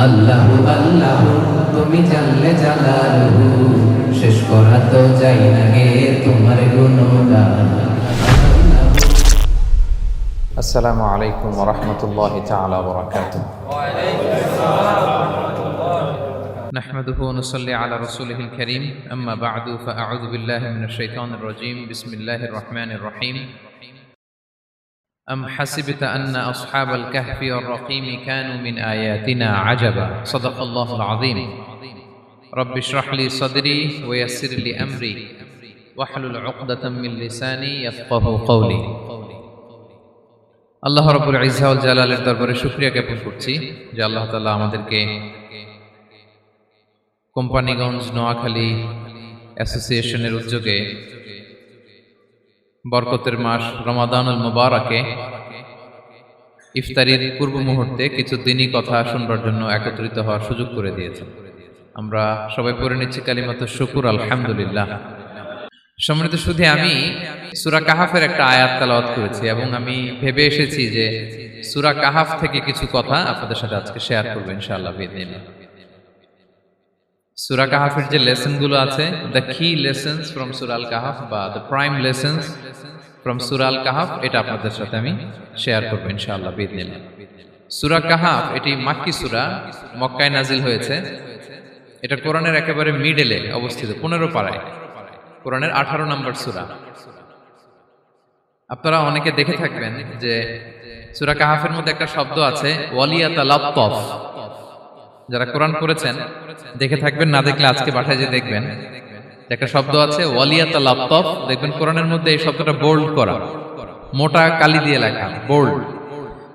আল্লাহু আল্লাহু তুমি জানলে জালালহু, শেষ করা তো যাই না গে তোমার গুণগান। আসসালামু আলাইকুম ওয়া রাহমাতুল্লাহি তাআলা ওয়া বারাকাতুহু। نحمده ونصلي على رسوله الكريم أما بعد فأعوذ بالله من الشيطان الرجيم بسم الله الرحمن الرحيم أم حسبت أن أصحاب الكهف والرقيم كانوا من آياتنا عجبا صدق الله العظيم رب اشرح لي صدري ويسر لي أمري واحلل عقدة من لساني يفقه قولي আল্লাহ রাব্বুল ইজ্জা ওয়াল জালালের দরবারে শুকরিয়া জ্ঞাপন করছি যে আল্লাহ তাআলা আমাদেরকে কোম্পানিগঞ্জ নোয়াখালী অ্যাসোসিয়েশনের উদ্যোগে বরকতের মাস রমাদানুল মুবারাকে ইফতারির পূর্ব মুহূর্তে কিছু দিনই কথা শুনবার জন্য একত্রিত হওয়ার সুযোগ করে দিয়েছেন। আমরা সবাই পড়ে নিচ্ছি কালিমাতুশ শুকর আলহামদুলিল্লাহ। সম্মানিত শুধু আমি সূরা কাহাফের একটা আয়াত তেলাওয়াত করেছি এবং আমি ভেবে এসেছি যে সূরা কাহাফ থেকে কিছু কথা আপনাদের সাথে আজকে শেয়ার করব ইনশাআল্লাহ বিইذنিল্লাহ। সূরা কাহাফের যে লেসনগুলো আছে, দ্য কি লেসনস ফ্রম সূরা আল কাহাফ বা দ্য প্রাইম লেসনস ফ্রম সূরা আল কাহাফ, এটা আপনাদের সাথে আমি শেয়ার করব ইনশাআল্লাহ বিইذنিল্লাহ। সূরা কাহাফ এটি মাক্কি সূরা, মক্কায় নাজিল হয়েছে। এটা কোরআনের একেবারে মিডলে অবস্থিত, 15 পারায়, কোরআনের 18 নম্বর সূরা। আপনারা অনেকে দেখে থাকবেন যে সূরা কাহাফের মধ্যে একটা শব্দ আছে ওয়ালিয়াতালাত্তাফ। যারা কোরআন পড়েছেন দেখে থাকবেন, না দেখলে আজকে বাসায় যে দেখবেন একটা শব্দ আছে ওয়ালিয়াতালাত্তাফ। দেখবেন কোরআনের মধ্যে এই শব্দটা বোল্ড করা, মোটা কালি দিয়ে লেখা, bold.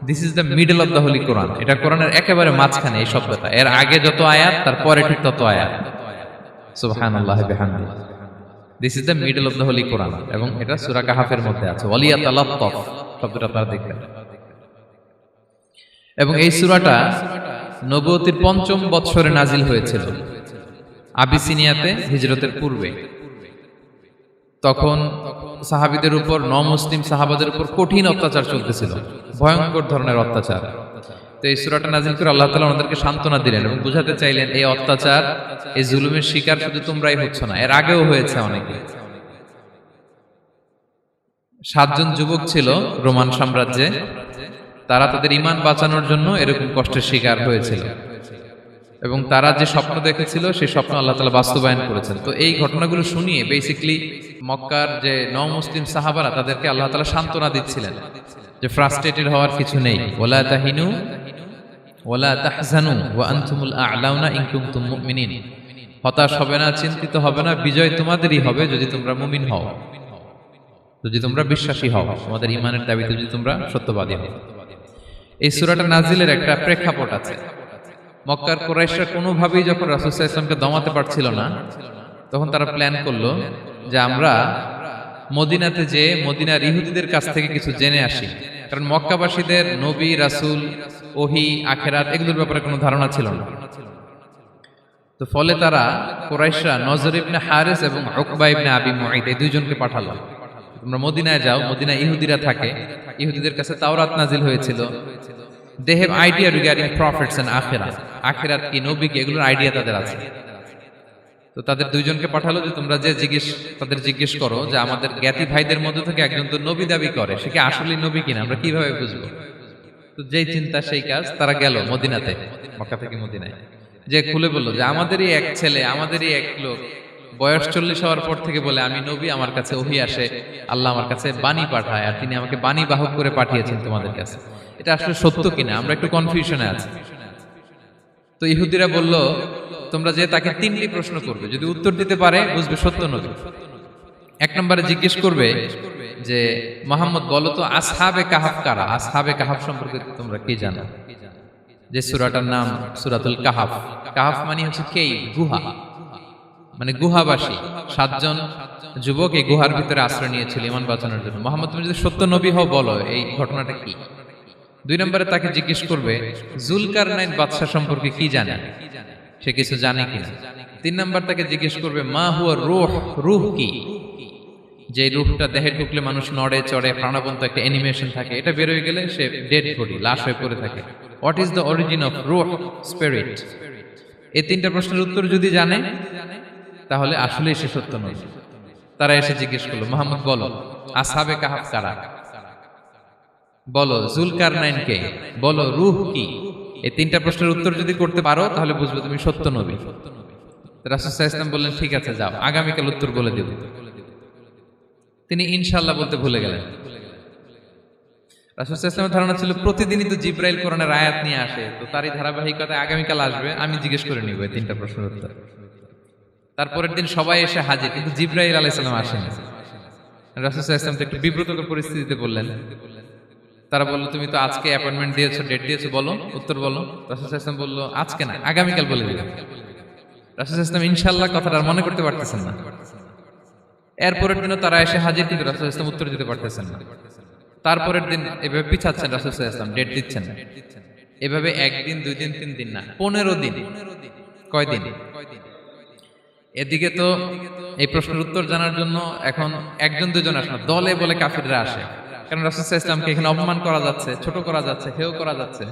This is the middle of the holy Quran. এটা কোরআনের একেবারে মাঝখানে এই শব্দটা। এর আগে যত আয়াত তার পরে ঠিক তত আয়াত। সুবহানাল্লাহি বিহামদিহি। This is the middle of the holy Quran এবং এটা সূরা কাহাফের মধ্যে আছে ওয়ালিয়াতালাত্তাফ শব্দটা আপনারা দেখবেন। এবং এই সূরাটা নবুয়তির ৫ম বৎসরে নাজিল হয়েছিল, আবিসিনিয়াতে হিজরতের পূর্বে। তখন সাহাবীদের উপর, নমুসলিম সাহাবাদের উপর কঠিন অত্যাচার চলতেছিল, ভয়ঙ্কর ধরনের অত্যাচার। তো এই সূরাটা নাজিল করে আল্লাহ তাআলা ওনাদেরকে সান্ত্বনা দিলেন এবং বুঝাতে চাইলেন এই অত্যাচার, এই জুলুমের শিকার শুধু তোমরাই হচ্ছ না, এর আগেও হয়েছে অনেকে। 7 জন যুবক ছিল রোমান সাম্রাজ্যে, তারা তাদের ঈমান বাঁচানোর জন্য এরকম কষ্টের শিকার হয়েছিল এবং তারা যে স্বপ্ন দেখেছিল সেই স্বপ্ন আল্লাহ তাআলা বাস্তবায়ন করেছেন। তো এই ঘটনাগুলো শুনিয়ে বেসিক্যালি মক্কার যে নও-মুসলিম সাহাবারা তাদেরকে আল্লাহ তাআলা সান্ত্বনা দিচ্ছিলেন যে ফ্রাস্ট্রেটেড হওয়ার কিছু নেই। ওয়ালা তাহিনু ওয়ালা তাহজানু ওয়া আনতুমুল আ'লাউনা ইন কুনতুম মুমিনিন। হতাশ হবে না, চিন্তিত হবে না, বিজয় তোমাদেরই হবে যদি তোমরা মুমিন হও, যদি তোমরা বিশ্বাসী হও, তোমাদের ঈমানের দাবিতে যদি তোমরা সত্যবাদী হও। এই সূরাটা নাজিলের একটা প্রেক্ষাপট আছে। মক্কার কুরাইশরা কোনোভাবেই যখন রাসূল সাল্লাল্লাহু আলাইহি ওয়াসাল্লামকে দমাতে পারছিল না, তখন তারা প্ল্যান করলো যে আমরা মদিনাতে যে মদিনার ইহুদিদের কাছ থেকে কিছু জেনে আসি। কারণ মক্কাবাসীদের নবী, রাসূল, ওহী, আখিরাত এগুলোর ব্যাপারে কোনো ধারণা ছিল না। তো ফলে তারা কুরাইশরা নজর ইবনে হারিস এবং উকবা ইবনে আবি মুঈত এই দুইজনকে পাঠালো, তোমরা মদিনায় যাও, মদিনায় ইহুদিরা থাকে, ইহুদিদের কাছে তাওরাত নাজিল হয়েছিল। They have idea regarding prophets and আখিরাত, আখিরাত কি, নবী কি, এগুলোর আইডিয়া তাদের আছে। তো তাদের দুইজনকে পাঠালো যে তোমরা যে তাদের জিজ্ঞেস করো যে আমাদের জ্ঞাতি ভাইদের মধ্যে থেকে একজন তো নবী দাবি করে, সে কি আসলে নবী কিনা, আমরা কিভাবে বুঝবো? তো যেই চিন্তা সেই কাজ, তারা গেল মদিনাতে, মক্কা থেকে মদিনায়, যে খুলে বললো যে আমাদেরই এক ছেলে, আমাদেরই এক লোক বয়স 40 হওয়ার পর থেকে বলে আমি নবী, আমার কাছে ওহী আসে, আল্লাহ আমার কাছে বাণী পাঠায়, আর তিনি আমাকে বাণী বাহক করে পাঠিয়েছেন তোমাদের কাছে। এটা আসলে সত্য কিনা আমরা একটু কনফিউশনে আছি। তো ইহুদিরা বলল তোমরা যে তাকে 3টি প্রশ্ন করবে, যদি উত্তর দিতে পারে বুঝবে সত্য নবী। 1 নম্বরে জিজ্ঞেস করবে যে মুহাম্মদ বলো তো আসহাবে কাহাফ কারা, আসহাবে কাহাফ সম্পর্কে তোমরা কি জানো? যে সূরাটার নাম সূরাতুল কাহাফ। কাহাফ মানে হচ্ছে কেই, গুহা, মানে গুহাবাসী। 7 জন যুবক এই গুহার ভিতরে আশ্রয় নিয়েছিল ঈমান বাঁচানোর জন্য। মুহাম্মদ তুমি যদি সত্য নবী হও বলো এই ঘটনাটা কি। 2 নম্বরে তাকে জিজ্ঞেস করবে জুলকারনাইন বাদশা সম্পর্কে কি জানে, সে কিছু জানে কিনা। 3 নম্বর তাকে জিজ্ঞেস করবে মা হুয়া রূহ, রূহ কি, যে রূহটা দেহে ঢুকলে মানুষ নড়ে চড়ে, প্রাণবন্ত একটা অ্যানিমেশন থাকে, এটা বের হয়ে গেলে সে ডেড বডি, লাশ হয়ে পড়ে থাকে। What is the origin of রূহ স্পিরিট? এই তিনটা প্রশ্নের উত্তর যদি জানে তাহলে আসলেই সে সত্য নবী। তারা এসে জিজ্ঞেস করলো, মুহাম্মদ বলো আসহাবে কাহাফ কারা, বলো জুলকারনাইন কে, বলো রূহ কি। এই তিনটা প্রশ্নের উত্তর যদি করতে পারো তাহলে বুঝবে তুমি সত্য নবী। রাসূল সাল্লাল্লাহু আলাইহি ওয়াসাল্লাম বললেন, ঠিক আছে যাও, আগামীকাল উত্তর বলে দেব। তিনি ইনশাআল্লাহ বলতে ভুলে গেলেন। রাসূল সাল্লাল্লাহু আলাইহি ওয়াসাল্লামের ধারণা ছিল প্রতিদিনই তো জিবরাইল কোরআনের আয়াত নিয়ে আসে, তো তারই ধারাবাহিকতায় আগামীকাল আসবে, আমি জিজ্ঞেস করে নিব এই তিনটা প্রশ্নের উত্তর। তারপরের দিন সবাই এসে হাজির, কিন্তু জিবরাইল আলাইহিস সালাম আসেনি। রাসূল সাল্লাল্লাহু আলাইহি ওয়াসাল্লাম তো একটু বিব্রতকর পরিস্থিতিতে বললেন। তারা বলল, তুমি তো আজকে অ্যাপয়েন্টমেন্ট দিয়েছো, ডেট দিয়েছো, বলো উত্তর বলো। রাসূল সাল্লাল্লাহু আলাইহি ওয়াসাল্লাম বলল, আজকে না, আগামীকাল বলে দিলাম। রাসূল সাল্লাল্লাহু আলাইহি ওয়াসাল্লাম ইনশাআল্লাহ কথাটা আর মনে করতে পারতেছেন না। এরপরের দিনও তারা এসে হাজির, কিন্তু রাসূল সাল্লাল্লাহু আলাইহি ওয়াসাল্লাম উত্তর দিতে পারতেছেন না। তারপরের দিন এভাবে পিছাচ্ছেন রাসূল সাল্লাল্লাহু আলাইহি ওয়াসাল্লাম, ডেট দিচ্ছেন। এভাবে একদিন, 2 দিন, 3 দিন না, 15 দিন। কয়দিন? এদিকে তো এই প্রশ্নের উত্তর জানার জন্য এখন একজন দুজন আসে না, দলে বলে কাফিররা আসে। কারণ রাসূল সাল্লাল্লাহু আলাইহি ওয়াসাল্লামকে এখানে অপমান করা যাচ্ছে, ছোট করা যাচ্ছে, হেয় করা যাচ্ছে।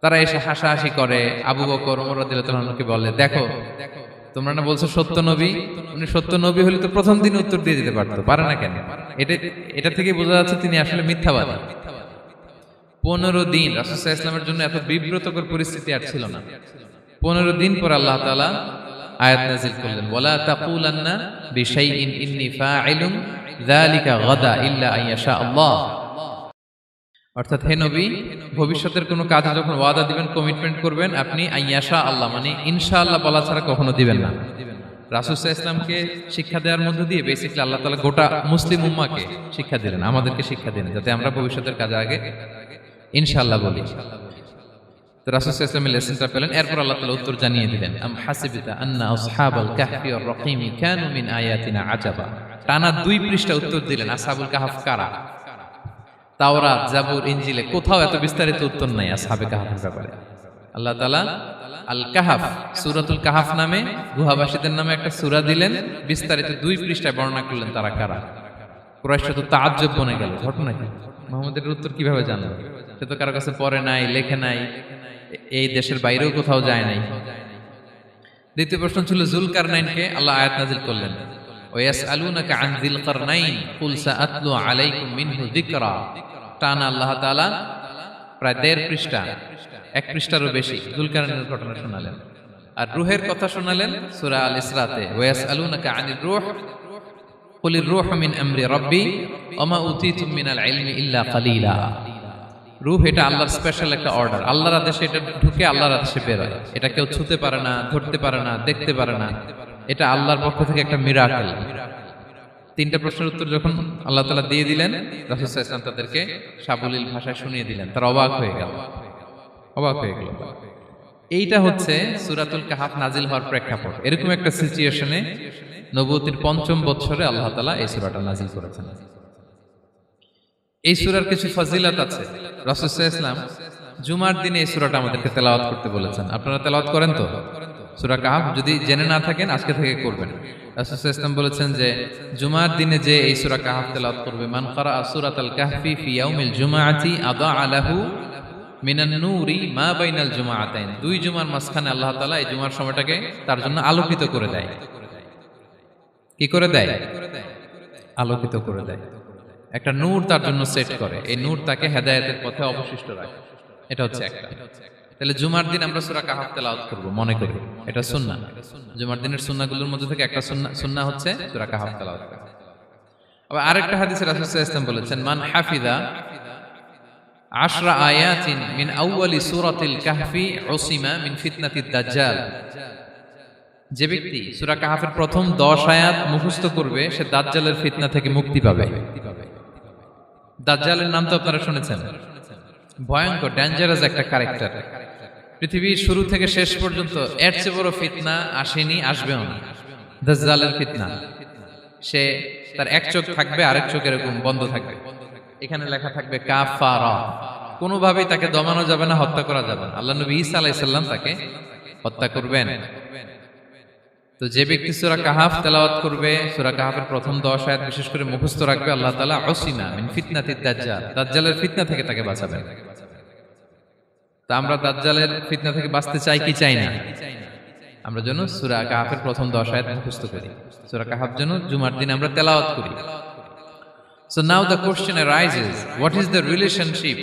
তারা এসে হাসাহাসি করে। আবু বকর, ওমর রাদিয়াল্লাহু আনহুকে বলে, দেখো তোমরা না বলছো সত্য নবী, উনি সত্য নবী হলে তো প্রথম দিন উত্তর দিয়ে দিতে পারতো, পারে না কেন? এটা থেকে বোঝা যাচ্ছে তিনি আসলে মিথ্যাবাদী। 15 দিন রাসূল সাল্লাল্লাহু আলাইহি ওয়াসাল্লামের জন্য এত বিব্রতকর পরিস্থিতি আর ছিল না। 15 দিন পর আল্লাহ তাআলা আয়াত নাযিল করলেন, ওয়ালা তাকুলান্না বিশাইইন ইন্নী ফাইলুন যালিকা গাদা ইল্লা আইয়াশা আল্লাহ। অর্থাৎ হে নবী, ভবিষ্যতের কোনো কাজে যখন ওয়াদা দিবেন, কমিটমেন্ট করবেন, আপনি আইয়াশা আল্লাহ মানে ইনশাআল্লাহ বলা ছাড়া কখনো দিবেন না। রাসূল সাল্লাল্লাহু আলাইহি ওয়াসাল্লামকে শিক্ষা দেওয়ার মধ্য দিয়ে বেসিক্যালি আল্লাহ তাআলা গোটা মুসলিম উম্মাহকে শিক্ষা দিলেন, আমাদেরকে শিক্ষা দিলেন, যাতে আমরা ভবিষ্যতের কাজে আগে ইনশাআল্লাহ বলি। তো রাসূল সাল্লাল্লাহু আলাইহি ওয়াসাল্লাম লেসনটা পেলেন। এরপর আল্লাহ তাআলা উত্তর জানিয়ে দিলেন, আম হাসিবতা আন্না আসহাবাল কাহফি ওয়ার রাকিমি কানু মিন আয়াতিনা আজাবা। টানা 2 পৃষ্ঠা উত্তর দিলেন আসহাবুল কাহফ কারা। তাওরাত, জাবুর, ইনজিলে কোথাও এত বিস্তারিত উত্তর নাই আসহাবে কাহফের ব্যাপারে। আল্লাহ তাআলা আল কাহাফ, সূরাতুল কাহাফ নামে গুহাবাসীদের নামে একটা সূরা দিলেন, বিস্তারিত 2 পৃষ্ঠায় বর্ণনা করলেন তারা কারা। কুরাইশরা তো তাআজ্জুব বনে গেল, ঘটনা কি, মুহাম্মদের উত্তর কিভাবে জানলো? সে তো কারো কাছে পড়ে নাই, লেখে নাই, এই দেশের বাইরেও কোথাও যায় নাই। দ্বিতীয় প্রশ্ন ছিল জুলকারনাইনকে আল্লাহ আয়াত নাযিল করলেন, ওয়াসআলুনাকা আন যিল কারনাইন কুল সাআতলু আলাইকুম মিনহু যিকরা। টানা আল্লাহ তাআলা প্রায় 1.5 পৃষ্ঠা, 1 পৃষ্ঠারও বেশি জুলকারনাইনের ঘটনা শোনালেন। আর রূহের কথা শোনালেন সূরা আল ইসরাতে, ওয়াসআলুনাকা আনির রূহ কুলির রূহু মিন আমরি রাব্বি ওয়া মা উতীতুম মিনাল ইলমি ইল্লা কালিলা। রূহ এটা আল্লাহর স্পেশাল একটা অর্ডার, আল্লাহর আদেশে এটা ঢুকে আল্লাহর আদেশে বের হয়। এটা কেউ ছুঁতে পারে না, ধরতে পারে না, দেখতে পারে না, এটা আল্লাহর পক্ষ থেকে একটা মিরাকেল। 3টা প্রশ্নের উত্তর যখন আল্লাহ তাআলা দিয়ে দিলেন, রাসূল সাল্লাল্লাহু আলাইহি ওয়াসাল্লাম তাদেরকে সাবলীল ভাষায় শুনিয়ে দিলেন। তারা অবাক হয়ে গেল। এইটা হচ্ছে সূরাতুল কাহাফ নাজিল হওয়ার প্রেক্ষাপট। এরকম একটা সিচুয়েশনে নবুয়তির 5ম বছরে আল্লাহ তাআলা এই সূরাটা নাজিল করেছেন। এই সূরার কিছু ফজিলত আছে। রাসূল সাল্লাল্লাহু আলাইহি ওয়াসাল্লাম জুমার দিনে এই সূরাটা আমাদেরকে তেলাওয়াত করতে বলেছেন। আপনারা তেলাওয়াত করেন তো? সূরা কাহাফ যদি জেনে না থাকেন আজকে থেকে করবেন। রাসূল সাল্লাল্লাহু আলাইহি ওয়াসাল্লাম বলেছেন যে জুমার দিনে যে এই সূরা কাহাফ তেলাওয়াত করবে, মান ক্বারা সূরাতাল কাহফি ফি ইয়াউমিল জুমআতি আযা লাহু মিনান নূরি মা বাইনাল জুমআতাইন। 2 জুমার মাঝখানে আল্লাহ তাআলা এই জুমার সময়টাকে তার জন্য আলোকিত করে দেয়। কি করে দেয়? আলোকিত করে দেয়। একটা নূর তার জন্য সেট করে, এই নূর তাকে হেদায়েতের পথে অবশিষ্ট রাখে। এটা হচ্ছে একটা। তাহলে জুমার দিন আমরা সূরা কাহাফ তেলাওয়াত করব, মনে করি এটা সুন্নাহ। জুমার দিনের সুন্নাহগুলোর মধ্যে থেকে একটা সুন্নাহ হচ্ছে সূরা কাহাফ তেলাওয়াত করা। আবার আরেকটা হাদিসে রাসূল সাল্লাল্লাহু আলাইহি ওয়াসাল্লাম বলেছেন, মান হাফিযা 10 আয়াতিন মিন আউয়ালি সূরাতিল কাহফি উসিমা মিন ফিতনাতিদ দাজ্জাল। যে ব্যক্তি সূরা কাহাফের প্রথম 10 আয়াত মুখস্থ করবে সে দাজ্জালের ফিতনা থেকে মুক্তি পাবে। দাজ্জালের নাম তো আপনারা শুনেছেন, ভয়ঙ্কর ডেঞ্জারাস একটা ক্যারেক্টার। পৃথিবীর শুরু থেকে শেষ পর্যন্ত এর চেয়ে বড় ফিতনা আসেনি, আসবেও না। দাজ্জালের ফিতনা, সে তার এক চোখ থাকবে, আরেক চোখ এরকম বন্ধ থাকবে, এখানে লেখা থাকবে কাফারা। কোনোভাবেই তাকে দমানো যাবে না, হত্যা করা যাবে না। আল্লাহ নবী ঈসা আলাইহিস সালাম তাকে হত্যা করবেন। তো যে ব্যক্তি সূরা কাহাফ তেলাওয়াত করবে, সূরা কাহাফের প্রথম 10 আয়াত বিশেষ করে মুখস্থ রাখবে, আল্লাহ তাআলা উসিমা মিন ফিতনাতিদ দাজ্জাল, দাজ্জালের ফিতনা থেকে তাকে বাঁচাবেন। তা আমরা দাজ্জালের ফিতনা থেকে বাঁচতে চাই কি চাই না? আমরা যেন সূরা কাহফের প্রথম 10 আয়াত মুখস্থ করি, সূরা কাহফ যেন জুমার দিন আমরা তেলাওয়াত করি। So now the question arises, what is the relationship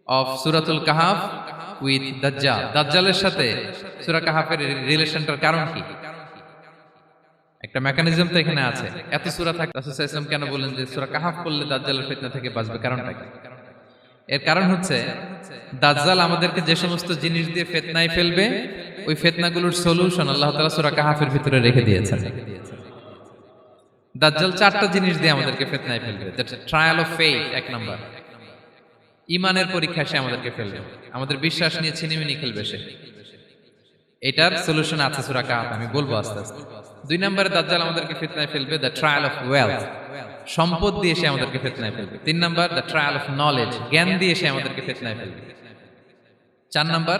of Suratul Kahf with Dajjal? দাজ্জালের সাথে সূরা কাহফের রিলেশনটার কারণ কি? একটা মেকানিজম তো এখানে আছে। এত সূরা থাকে, রাসূল সাল্লাল্লাহু আলাইহি ওয়াসাল্লাম কেন বলেন যে সূরা কাহফ পড়লে দাজ্জালের ফিতনা থেকে বাঁচবে? কারণটা কি? এর কারণ হচ্ছে দাজ্জাল আমাদেরকে যে সমস্ত জিনিস দিয়ে ফিতনায় ফেলবে, ওই ফিতনাগুলোর সলিউশন আল্লাহ তাআলা সূরা কাহফের ভিতরে রেখে দিয়েছেন। দাজ্জাল 4টা জিনিস দিয়ে আমাদেরকে ফিতনায় ফেলবে। দ্যাটস ট্রায়াল অফ ফেথ, এক নাম্বার। ঈমানের পরীক্ষায় সে আমাদেরকে ফেলবে, আমাদের বিশ্বাস নিয়ে ছিনিমিনি খেলবে সে। এটার সলিউশন আছে সূরা কাহফ, আমি বলবো আস্তে আস্তে। 2 নম্বরে দাজ্জাল আমাদেরকে ফিতনায় ফেলবে, দ্য ট্রায়াল অফ ওয়েলথ, সম্পদ দিয়ে সে আমাদেরকে ফিতনায় ফেলবে। 3 নম্বর, দ্য ট্রায়াল অফ নলেজ, জ্ঞান দিয়ে সে আমাদেরকে ফিতনায় ফেলবে। 4 নম্বর,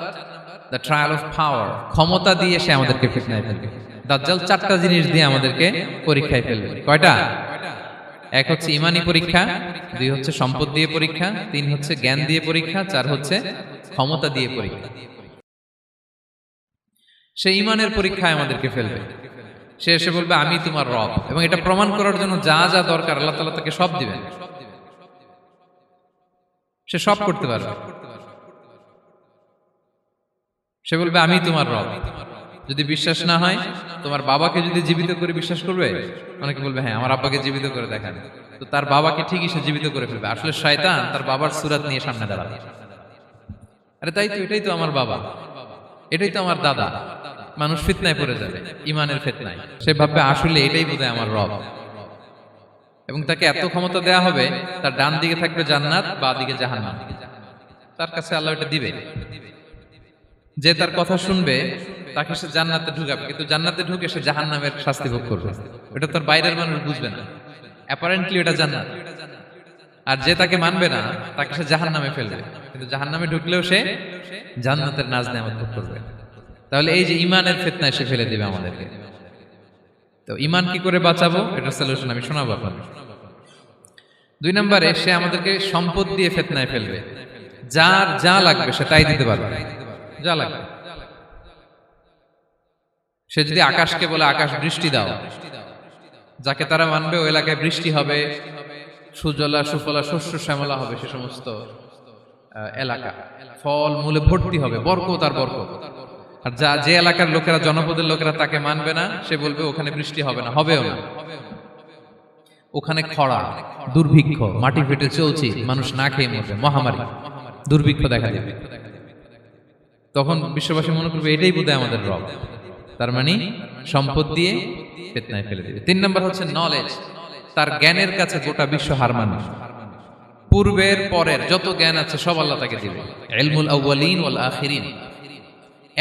দ্য ট্রায়াল অফ পাওয়ার, ক্ষমতা দিয়ে সে আমাদেরকে ফিতনায় ফেলবে। দাজ্জাল 4টা জিনিস দিয়ে আমাদেরকে পরীক্ষায় ফেলবে। কয়টা? 1 হচ্ছে ঈমানি পরীক্ষা, 2 হচ্ছে সম্পদ দিয়ে পরীক্ষা, 3 হচ্ছে জ্ঞান দিয়ে পরীক্ষা, 4 হচ্ছে ক্ষমতা দিয়ে পরীক্ষা। সে ঈমানের পরীক্ষায় আমাদেরকে ফেলবে। সে এসে বলবে আমি তোমার রব, এবং এটা প্রমাণ করার জন্য যা যা দরকার আল্লাহ তাআলা তাকে সব দিবেন। সে সব করতে পারবে। সে বলবে আমি তোমার রব। যদি বিশ্বাস না হয়, তোমার বাবাকে যদি জীবিত করে বিশ্বাস করবে? অনেকে বলবে হ্যাঁ আমার আব্বাকে জীবিত করে দেখান। তো তার বাবাকে ঠিকই সে জীবিত করে ফেলবে। আসলে শয়তান তার বাবার সূরত নিয়ে সামনে দাঁড়াবে। আরে তাই তো, এটাই তো আমার বাবা, এটাই তো আমার দাদা। মানুষ ফিতনায় পড়ে যাবে, ঈমানের ফিতনায়। সে ভাববে আসলে এটাই বোধহয় আমার রব, এবং তাকে এত ক্ষমতা দেয়া হবে, তার ডান দিকে থাকবে জান্নাত, বাঁ দিকে জাহান্নাম। তার কাছে আল্লাহ এটা দিবে। যে তার কথা শুনবে তাকে সে জান্নাতে ঢুকাবে, কিন্তু জান্নাতে ঢুকে সে জাহান্নামের শাস্তি ভোগ করবে। এটা তার বাইরের মানুষ বুঝবে না, অ্যাপারেন্টলি এটা জান্নাত। আর যে তাকে মানবে না তাকে সে জাহান্নামে ফেলবে, কিন্তু জাহান্নামে ঢুকলেও সে জান্নাতের নাজ নেয়ামত ভোগ করবে। তাহলে এই যে ঈমানের ফিতনায় সে ফেলে দিবে আমাদেরকে। তো ঈমান কি করে বাঁচাবো, এটার সলিউশন আমি শোনাবো আপনাদের। 2 নম্বরে সে আমাদেরকে সম্পদ দিয়ে ফিতনায় ফেলবে। যার যা লাগবে সে তাই দিতে পারবে, যা লাগবে। সে যদি আকাশকে বলে আকাশ বৃষ্টি দাও, যাকে তারা মানবে ওই এলাকায় বৃষ্টি হবে, সুজলা সুফলা শস্য শ্যামলা হবে সে সমস্ত এলাকা, ফল মূলে ভর্তি হবে, বরকত আর বরকত। আর যে এলাকার লোকেরা, জনপদের লোকেরা তাকে মানবে না, সে বলবে ওখানে বৃষ্টি হবে না, হবেও না। ওখানে খরা, দুর্ভিক্ষ, মাটি ফেটে চলছে, মানুষ না খেয়ে মরবে, মহামারী, দুর্ভিক্ষ দেখা দেবে। তখন বিশ্ববাসী মনে করবে এটাই বোধহয় আমাদের রব। তার মানে সম্পদ দিয়ে ফিতনায় ফেলে দিবে। 3 নম্বর হচ্ছে নলেজ, তার জ্ঞানের কাছে গোটা বিশ্ব হার মানবে। পূর্বের পরের যত জ্ঞান আছে সব আল্লাহ তাকে দিবে। ইলমুল আউয়ালিন ওয়াল আখিরিন,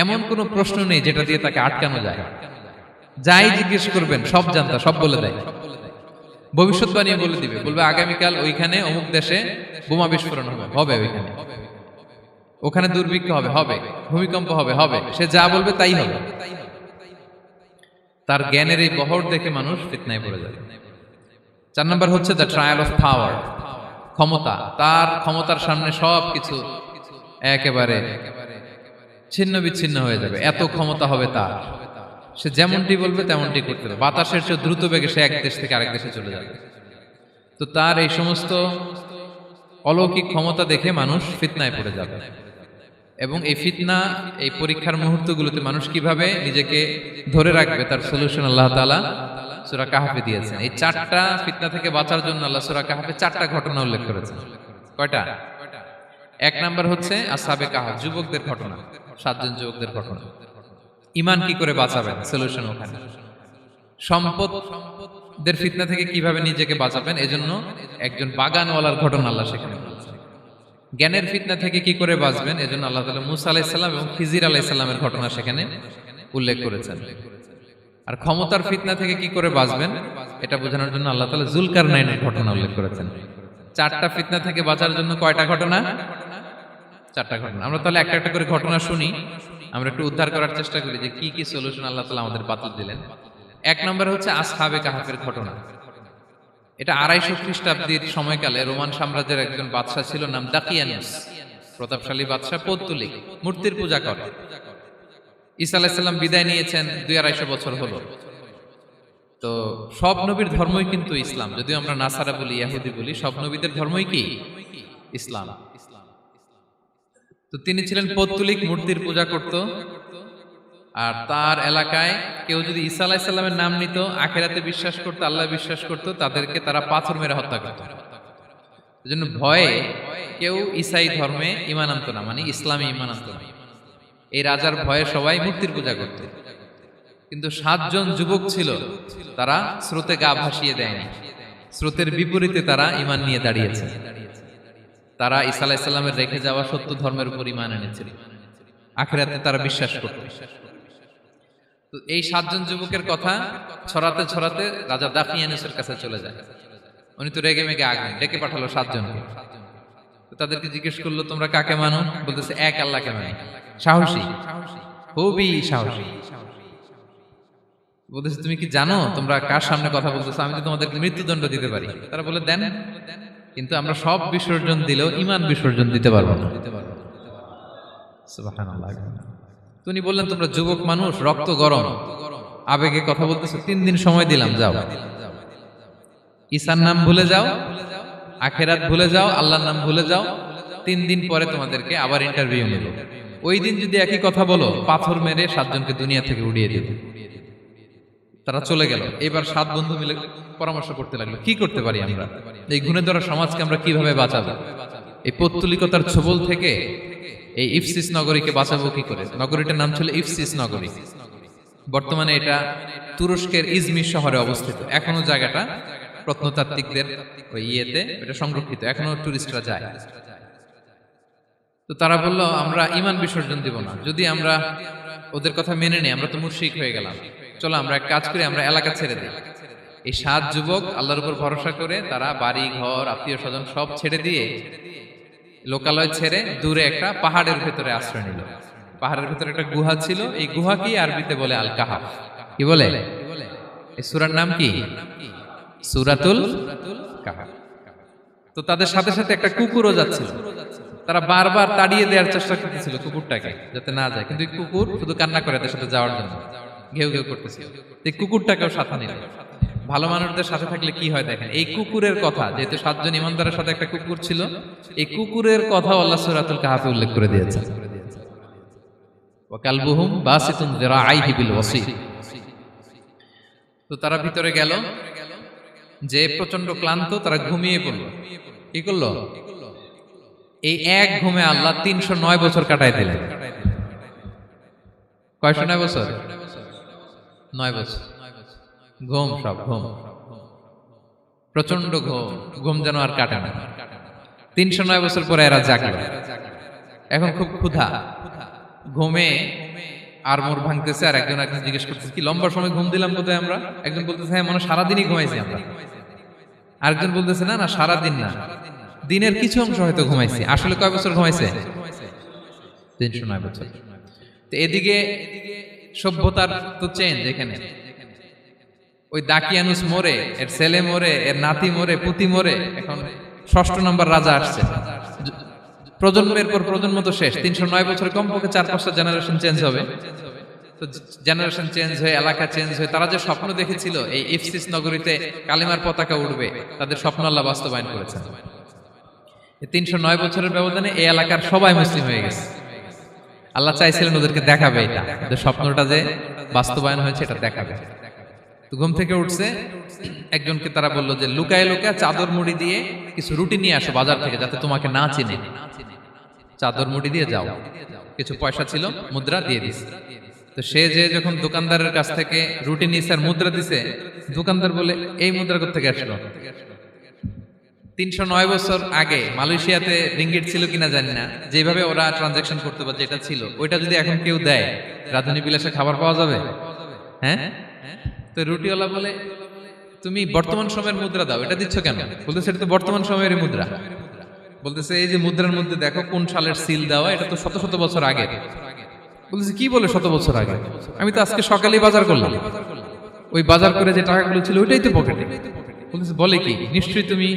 এমন কোন প্রশ্ন নেই যেটা দিয়ে তাকে আটকানো যায়। যাই জিজ্ঞেস করবেন সব জানতা, সব বলে দেয়। ভবিষ্যৎবাণী বলে দিবে, বলবে আগামীকাল ওইখানে অমুক দেশে বোমা বিস্ফোরণ হবে, হবে ওইখানে, ওখানে দুর্ভিক্ষ হবে, হবে, ভূমিকম্প হবে, হবে। সে যা বলবে তাই হবে। তার জ্ঞানের এই বহর দেখে মানুষ ফিতনায় পড়ে যাবে। 4 নম্বর হচ্ছে দ্য ট্রায়াল অফ পাওয়ার, ক্ষমতা। তার ক্ষমতার সামনে সবকিছু একেবারে ছিন্ন বিচ্ছিন্ন হয়ে যাবে, এত ক্ষমতা হবে তার। সে যেমনটি বলবে তেমনটি করতে হবে। বাতাসের চেয়ে দ্রুত বেগে সে এক দেশ থেকে আরেক দেশে চলে যাবে। তো তার এই সমস্ত অলৌকিক ক্ষমতা দেখে মানুষ ফিতনায় পড়ে যাবে। এবং এই ফিতনা, এই পরীক্ষার মুহূর্তগুলোতে মানুষ কিভাবে নিজেকে ধরে রাখবে তার সলিউশন আল্লাহ তাআলা সূরা কাহফে দিয়েছেন। এই 4টা ফিতনা থেকে বাঁচার জন্য আল্লাহ সূরা কাহফে 4টা ঘটনা উল্লেখ করেছেন। কয়টা? 1 নাম্বার হচ্ছে আসহাবে কাহফ, যুবকদের ঘটনা, 7 জন যুবকদের ঘটনা। ঈমান কি করে বাঁচাবেন, সলিউশন ওখানে। সম্পদের ফিতনা থেকে কিভাবে নিজেকে বাঁচাবেন, এজন্য একজন বাগানওয়ালার ঘটনা আল্লাহ সেখানে বলেছেন। জ্ঞানের ফিতনা থেকে কি করে বাঁচবেন, এজন্য আল্লাহ তাআলা মুসা আলাইহিস সালাম এবং খিজির আলাইহিস সালামের ঘটনা সেখানে উল্লেখ করেছেন। আর ক্ষমতার ফিতনা থেকে কি করে বাঁচবেন এটা বোঝানোর জন্য আল্লাহ তাআলা যুলকারনাইনের ঘটনা উল্লেখ করেছেন। 4টা ফিতনা থেকে বাঁচার জন্য কয়টা ঘটনা? 4টা ঘটনা। আমরা তাহলে একটা একটা করে ঘটনা শুনি, আমরা একটু উদ্ধার করার চেষ্টা করি যে কি কি সলিউশন আল্লাহ তাআলা আমাদের বাতলে দিলেন। 1 নম্বর হচ্ছে আসহাবে কাহফের ঘটনা। এটা 250 খ্রিস্টাব্দের সময়কালে রোমান সাম্রাজ্যের একজন বাদশা ছিল, নাম দাকিয়ানুস। প্রতাপশালী বাদশাহ পৌত্তলিক, মূর্তির পূজা করে। ঈসা আলাইহিস সালাম বিদায় নিয়েছেন 200-250 বছর হলো। তো সব নবীর ধর্মই কিন্তু ইসলাম, যদিও আমরা নাসারা বলি, ইহুদি বলি, সব নবীদের ধর্মই কি ইসলাম। তো তিনি ছিলেন পৌত্তলিক, মূর্তির পূজা করত। আর তার এলাকায় কেউ যদি ঈসা আলাইহিস সালামের নাম নিত, আখিরাতে বিশ্বাস করত, আল্লাহ বিশ্বাস করত, তাদেরকে তারা পাথর মেরে হত্যা করত। এজন্য ভয়ে কেউ ঈসাই ধর্মে ঈমান আনতো না, মানে ইসলামে ঈমান আনতো না। এই রাজার ভয়ে সবাই মূর্তির পূজা করত। কিন্তু 7 জন যুবক ছিল, তারা স্রোতে গা ভাসিয়ে দেয়নি, স্রোতের বিপরীতে তারা ঈমান নিয়ে দাঁড়িয়েছে। তারা ঈসা আলাইহিস সালামের রেখে যাওয়া সত্য ধর্মের উপর ঈমান এনেছিল, আখিরাতে তারা বিশ্বাস করত। তো এই 7 জন যুবকের কথা ছড়াতে ছড়াতে রাজা দাকিয়ানুসের কাছে চলে যায়। উনি তো রেগে মেগে আগুন, ডেকে পাঠালো 7 জনকে। তো তাদেরকে জিজ্ঞেস করলো, তোমরা কাকে মানো? বলতেছে, এক আল্লাহকে মানি। সাহসী, খুবই সাহসী। বলতেছে, তুমি কি জানো তোমরা কার সামনে কথা বলতেছো? আমি তো তোমাদেরকে মৃত্যুদণ্ড দিতে পারি। তারা বলে, দেন, কিন্তু আমরা সব বিসর্জন দিলেও ঈমান বিসর্জন দিতে পারবো না। সুবহানাল্লাহ। উনি বললেন, তোমরা যুবক মানুষ, রক্ত গরম, আবেগে কথা বলতেছো, 3 দিন সময় দিলাম, যাও, ঈসার নাম ভুলে যাও, আখিরাত ভুলে যাও, আল্লাহর নাম ভুলে যাও। 3 দিন পরে তোমাদেরকে আবার ইন্টারভিউ নেব। ওই দিন যদি একই কথা বলো, পাথর মেরে 7 জনকে দুনিয়া থেকে উড়িয়ে দেব। তারা চলে গেল। এবার 7 বন্ধু মিলে পরামর্শ করতে লাগলো, কি করতে পারি আমরা, এই গুণে ধরা সমাজকে আমরা কিভাবে বাঁচাবো, এই পৌত্তলিকতার ছোবল থেকে এই ইফসিস নগরীকে বাঁচাবো কি করে। নগরীটার নাম ছিল ইফসিস নগরী। বর্তমানে এটা তুরস্কের ইজমির শহরে অবস্থিত। এখনো জায়গাটা প্রত্নতাত্ত্বিকদের ওই ইয়েতে এটা সংরক্ষিত, এখনো টুরিস্টরা যায়। তো তারা বলল, আমরা ঈমান বিসর্জন দিব না, যদি আমরা ওদের কথা মেনে নিই, আমরা তো মুশরিক হয়ে গেলাম, চলো আমরা এক কাজ করি, আমরা এলাকা ছেড়ে দিই। এই 7 যুবক আল্লাহর উপর ভরসা করে তারা বাড়ি ঘর, আত্মীয় স্বজন সব ছেড়ে দিয়ে, লোকালয় ছেড়ে দূরে একটা পাহাড়ের ভেতরে আশ্রয় নিল। পাহাড়ের ভেতরে একটা গুহা ছিল, এই গুহা কি আরবিতে বলে আল কাহাফ। কি বলে? এই সূরার নাম কি? সূরাতুল কাহাফ। তো তাদের সাথে সাথে একটা কুকুরও যাচ্ছিল। তারা বারবার তাড়িয়ে দেওয়ার চেষ্টা করতেছিল কুকুরটাকে, যাতে না যায়, কিন্তু কুকুর শুধু কান্না করে তাদের সাথে যাওয়ার জন্য, ঘেউ ঘেউ করতেছিল। এই কুকুরটাকেও সাথে নিল। ভালো মানুষদের সাথে থাকলে কি হয় দেখেন, এই কুকুরের কথা, যেহেতু 7 জন ইমানদারের সাথে একটা কুকুর ছিল, এই কুকুরের কথা আল্লাহ সূরাতুল কাহাফে উল্লেখ করে দিয়েছেন। ওয়া কালবুহুম বাসিতুন যিরাআইহি বিল ওয়াসিল। তো তারা ভিতরে গেল, যে প্রচন্ড ক্লান্ত, তারা ঘুমিয়ে পড়ল। কি করলো? এই এক ঘুমে আল্লাহ 309 বছর কাটায় দিলেন। কয়শো 9 বছর? 9 বছর ঘুম, সব ঘুম, প্রচন্ড ঘুম, ঘুম যেন আর কাটে না। 309 বছর পরে এরা জাগলো। এখন খুব ক্ষুধা, ঘুমে আর মোর ভাঙতেছে। আর একজন জিজ্ঞেস করতেছে, কি লম্বা সময় ঘুম দিলাম কোথায় আমরা? একজন বলতেছে, হ্যাঁ, মনে সারাদিনই ঘুমাইছি আমরা। আরেকজন বলতেছে, না না, সারাদিন না, দিনের কিছু অংশ হয়তো ঘুমাইছি। আসলে কয় বছর ঘুমাইছে? 309 বছর। তো এদিকে সভ্যতার তো চেঞ্জ। এখানে ওই দাকিয়ানুস মরে, এর ছেলে মরে, এর নাতি মরে, পুতি মরে, এখন 6ষ্ঠ নম্বর রাজা আসছে। প্রজন্মের পর প্রজন্ম তো শেষ। 309 বছর কমপক্ষে 4-5টা জেনারেশন চেঞ্জ হবে। তো জেনারেশন চেঞ্জ হয়ে, এলাকা চেঞ্জ হয়ে, তারা যে স্বপ্ন দেখেছিল এই ইফসিস নগরীতে কালিমার পতাকা উঠবে, তাদের স্বপ্ন আল্লাহ বাস্তবায়ন করেছেন। 309 বছরের ব্যবধানে এই এলাকার সবাই মুসলিম হয়ে গেছে। আল্লাহ চাইছিলেন ওদেরকে দেখাবে, এটা ওদের স্বপ্নটা যে বাস্তবায়ন হয়েছে এটা দেখাবে। তো ঘুম থেকে উঠছে, একজনকে তারা বললো যে লুকায় লুকায় চাদর মুড়ি দিয়ে কিছু রুটি নিয়ে আসো বাজার থেকে, যাতে তোমাকে না চিনে। চাদর মুড়ি দিয়ে যাও। কিছু পয়সা ছিল, মুদ্রা দিয়ে দিস। তো সে যে যখন দোকানদারের কাছ থেকে রুটি নিয়ে আর মুদ্রা দিছে, দোকানদার বলে, এই মুদ্রা কোথেকে আসলো? 309 বছর আগে মালয়েশিয়াতে রিঙ্গিট ছিল কিনা জানি না, যেভাবে ওরা ট্রানজাকশন করতে পারে, যেটা ছিল ওইটা যদি এখন কেউ দেয়, রাজধানী বিলাসে খাবার পাওয়া যাবে? হ্যাঁ। তো রুটিওয়ালা বলে, তুমি বর্তমান সময়ের মুদ্রা দাও, এটা দিচ্ছ কেন? বলতেছে, এটা তো বর্তমান সময়ের মুদ্রা। বলতেছে, এই যে মুদ্রার মধ্যে দেখো কোন সালের সিল দেওয়া, এটা তো শত শত বছর আগে। বলতেছে, কি বলে শত বছর আগে? আমি তো আজকে সকালেই বাজার করলাম, ওই বাজার করে যে টাকাগুলো ছিল ওইটাই তো পকেটে। বলতেছে, বলে কি? নিশ্চয়ই তুমি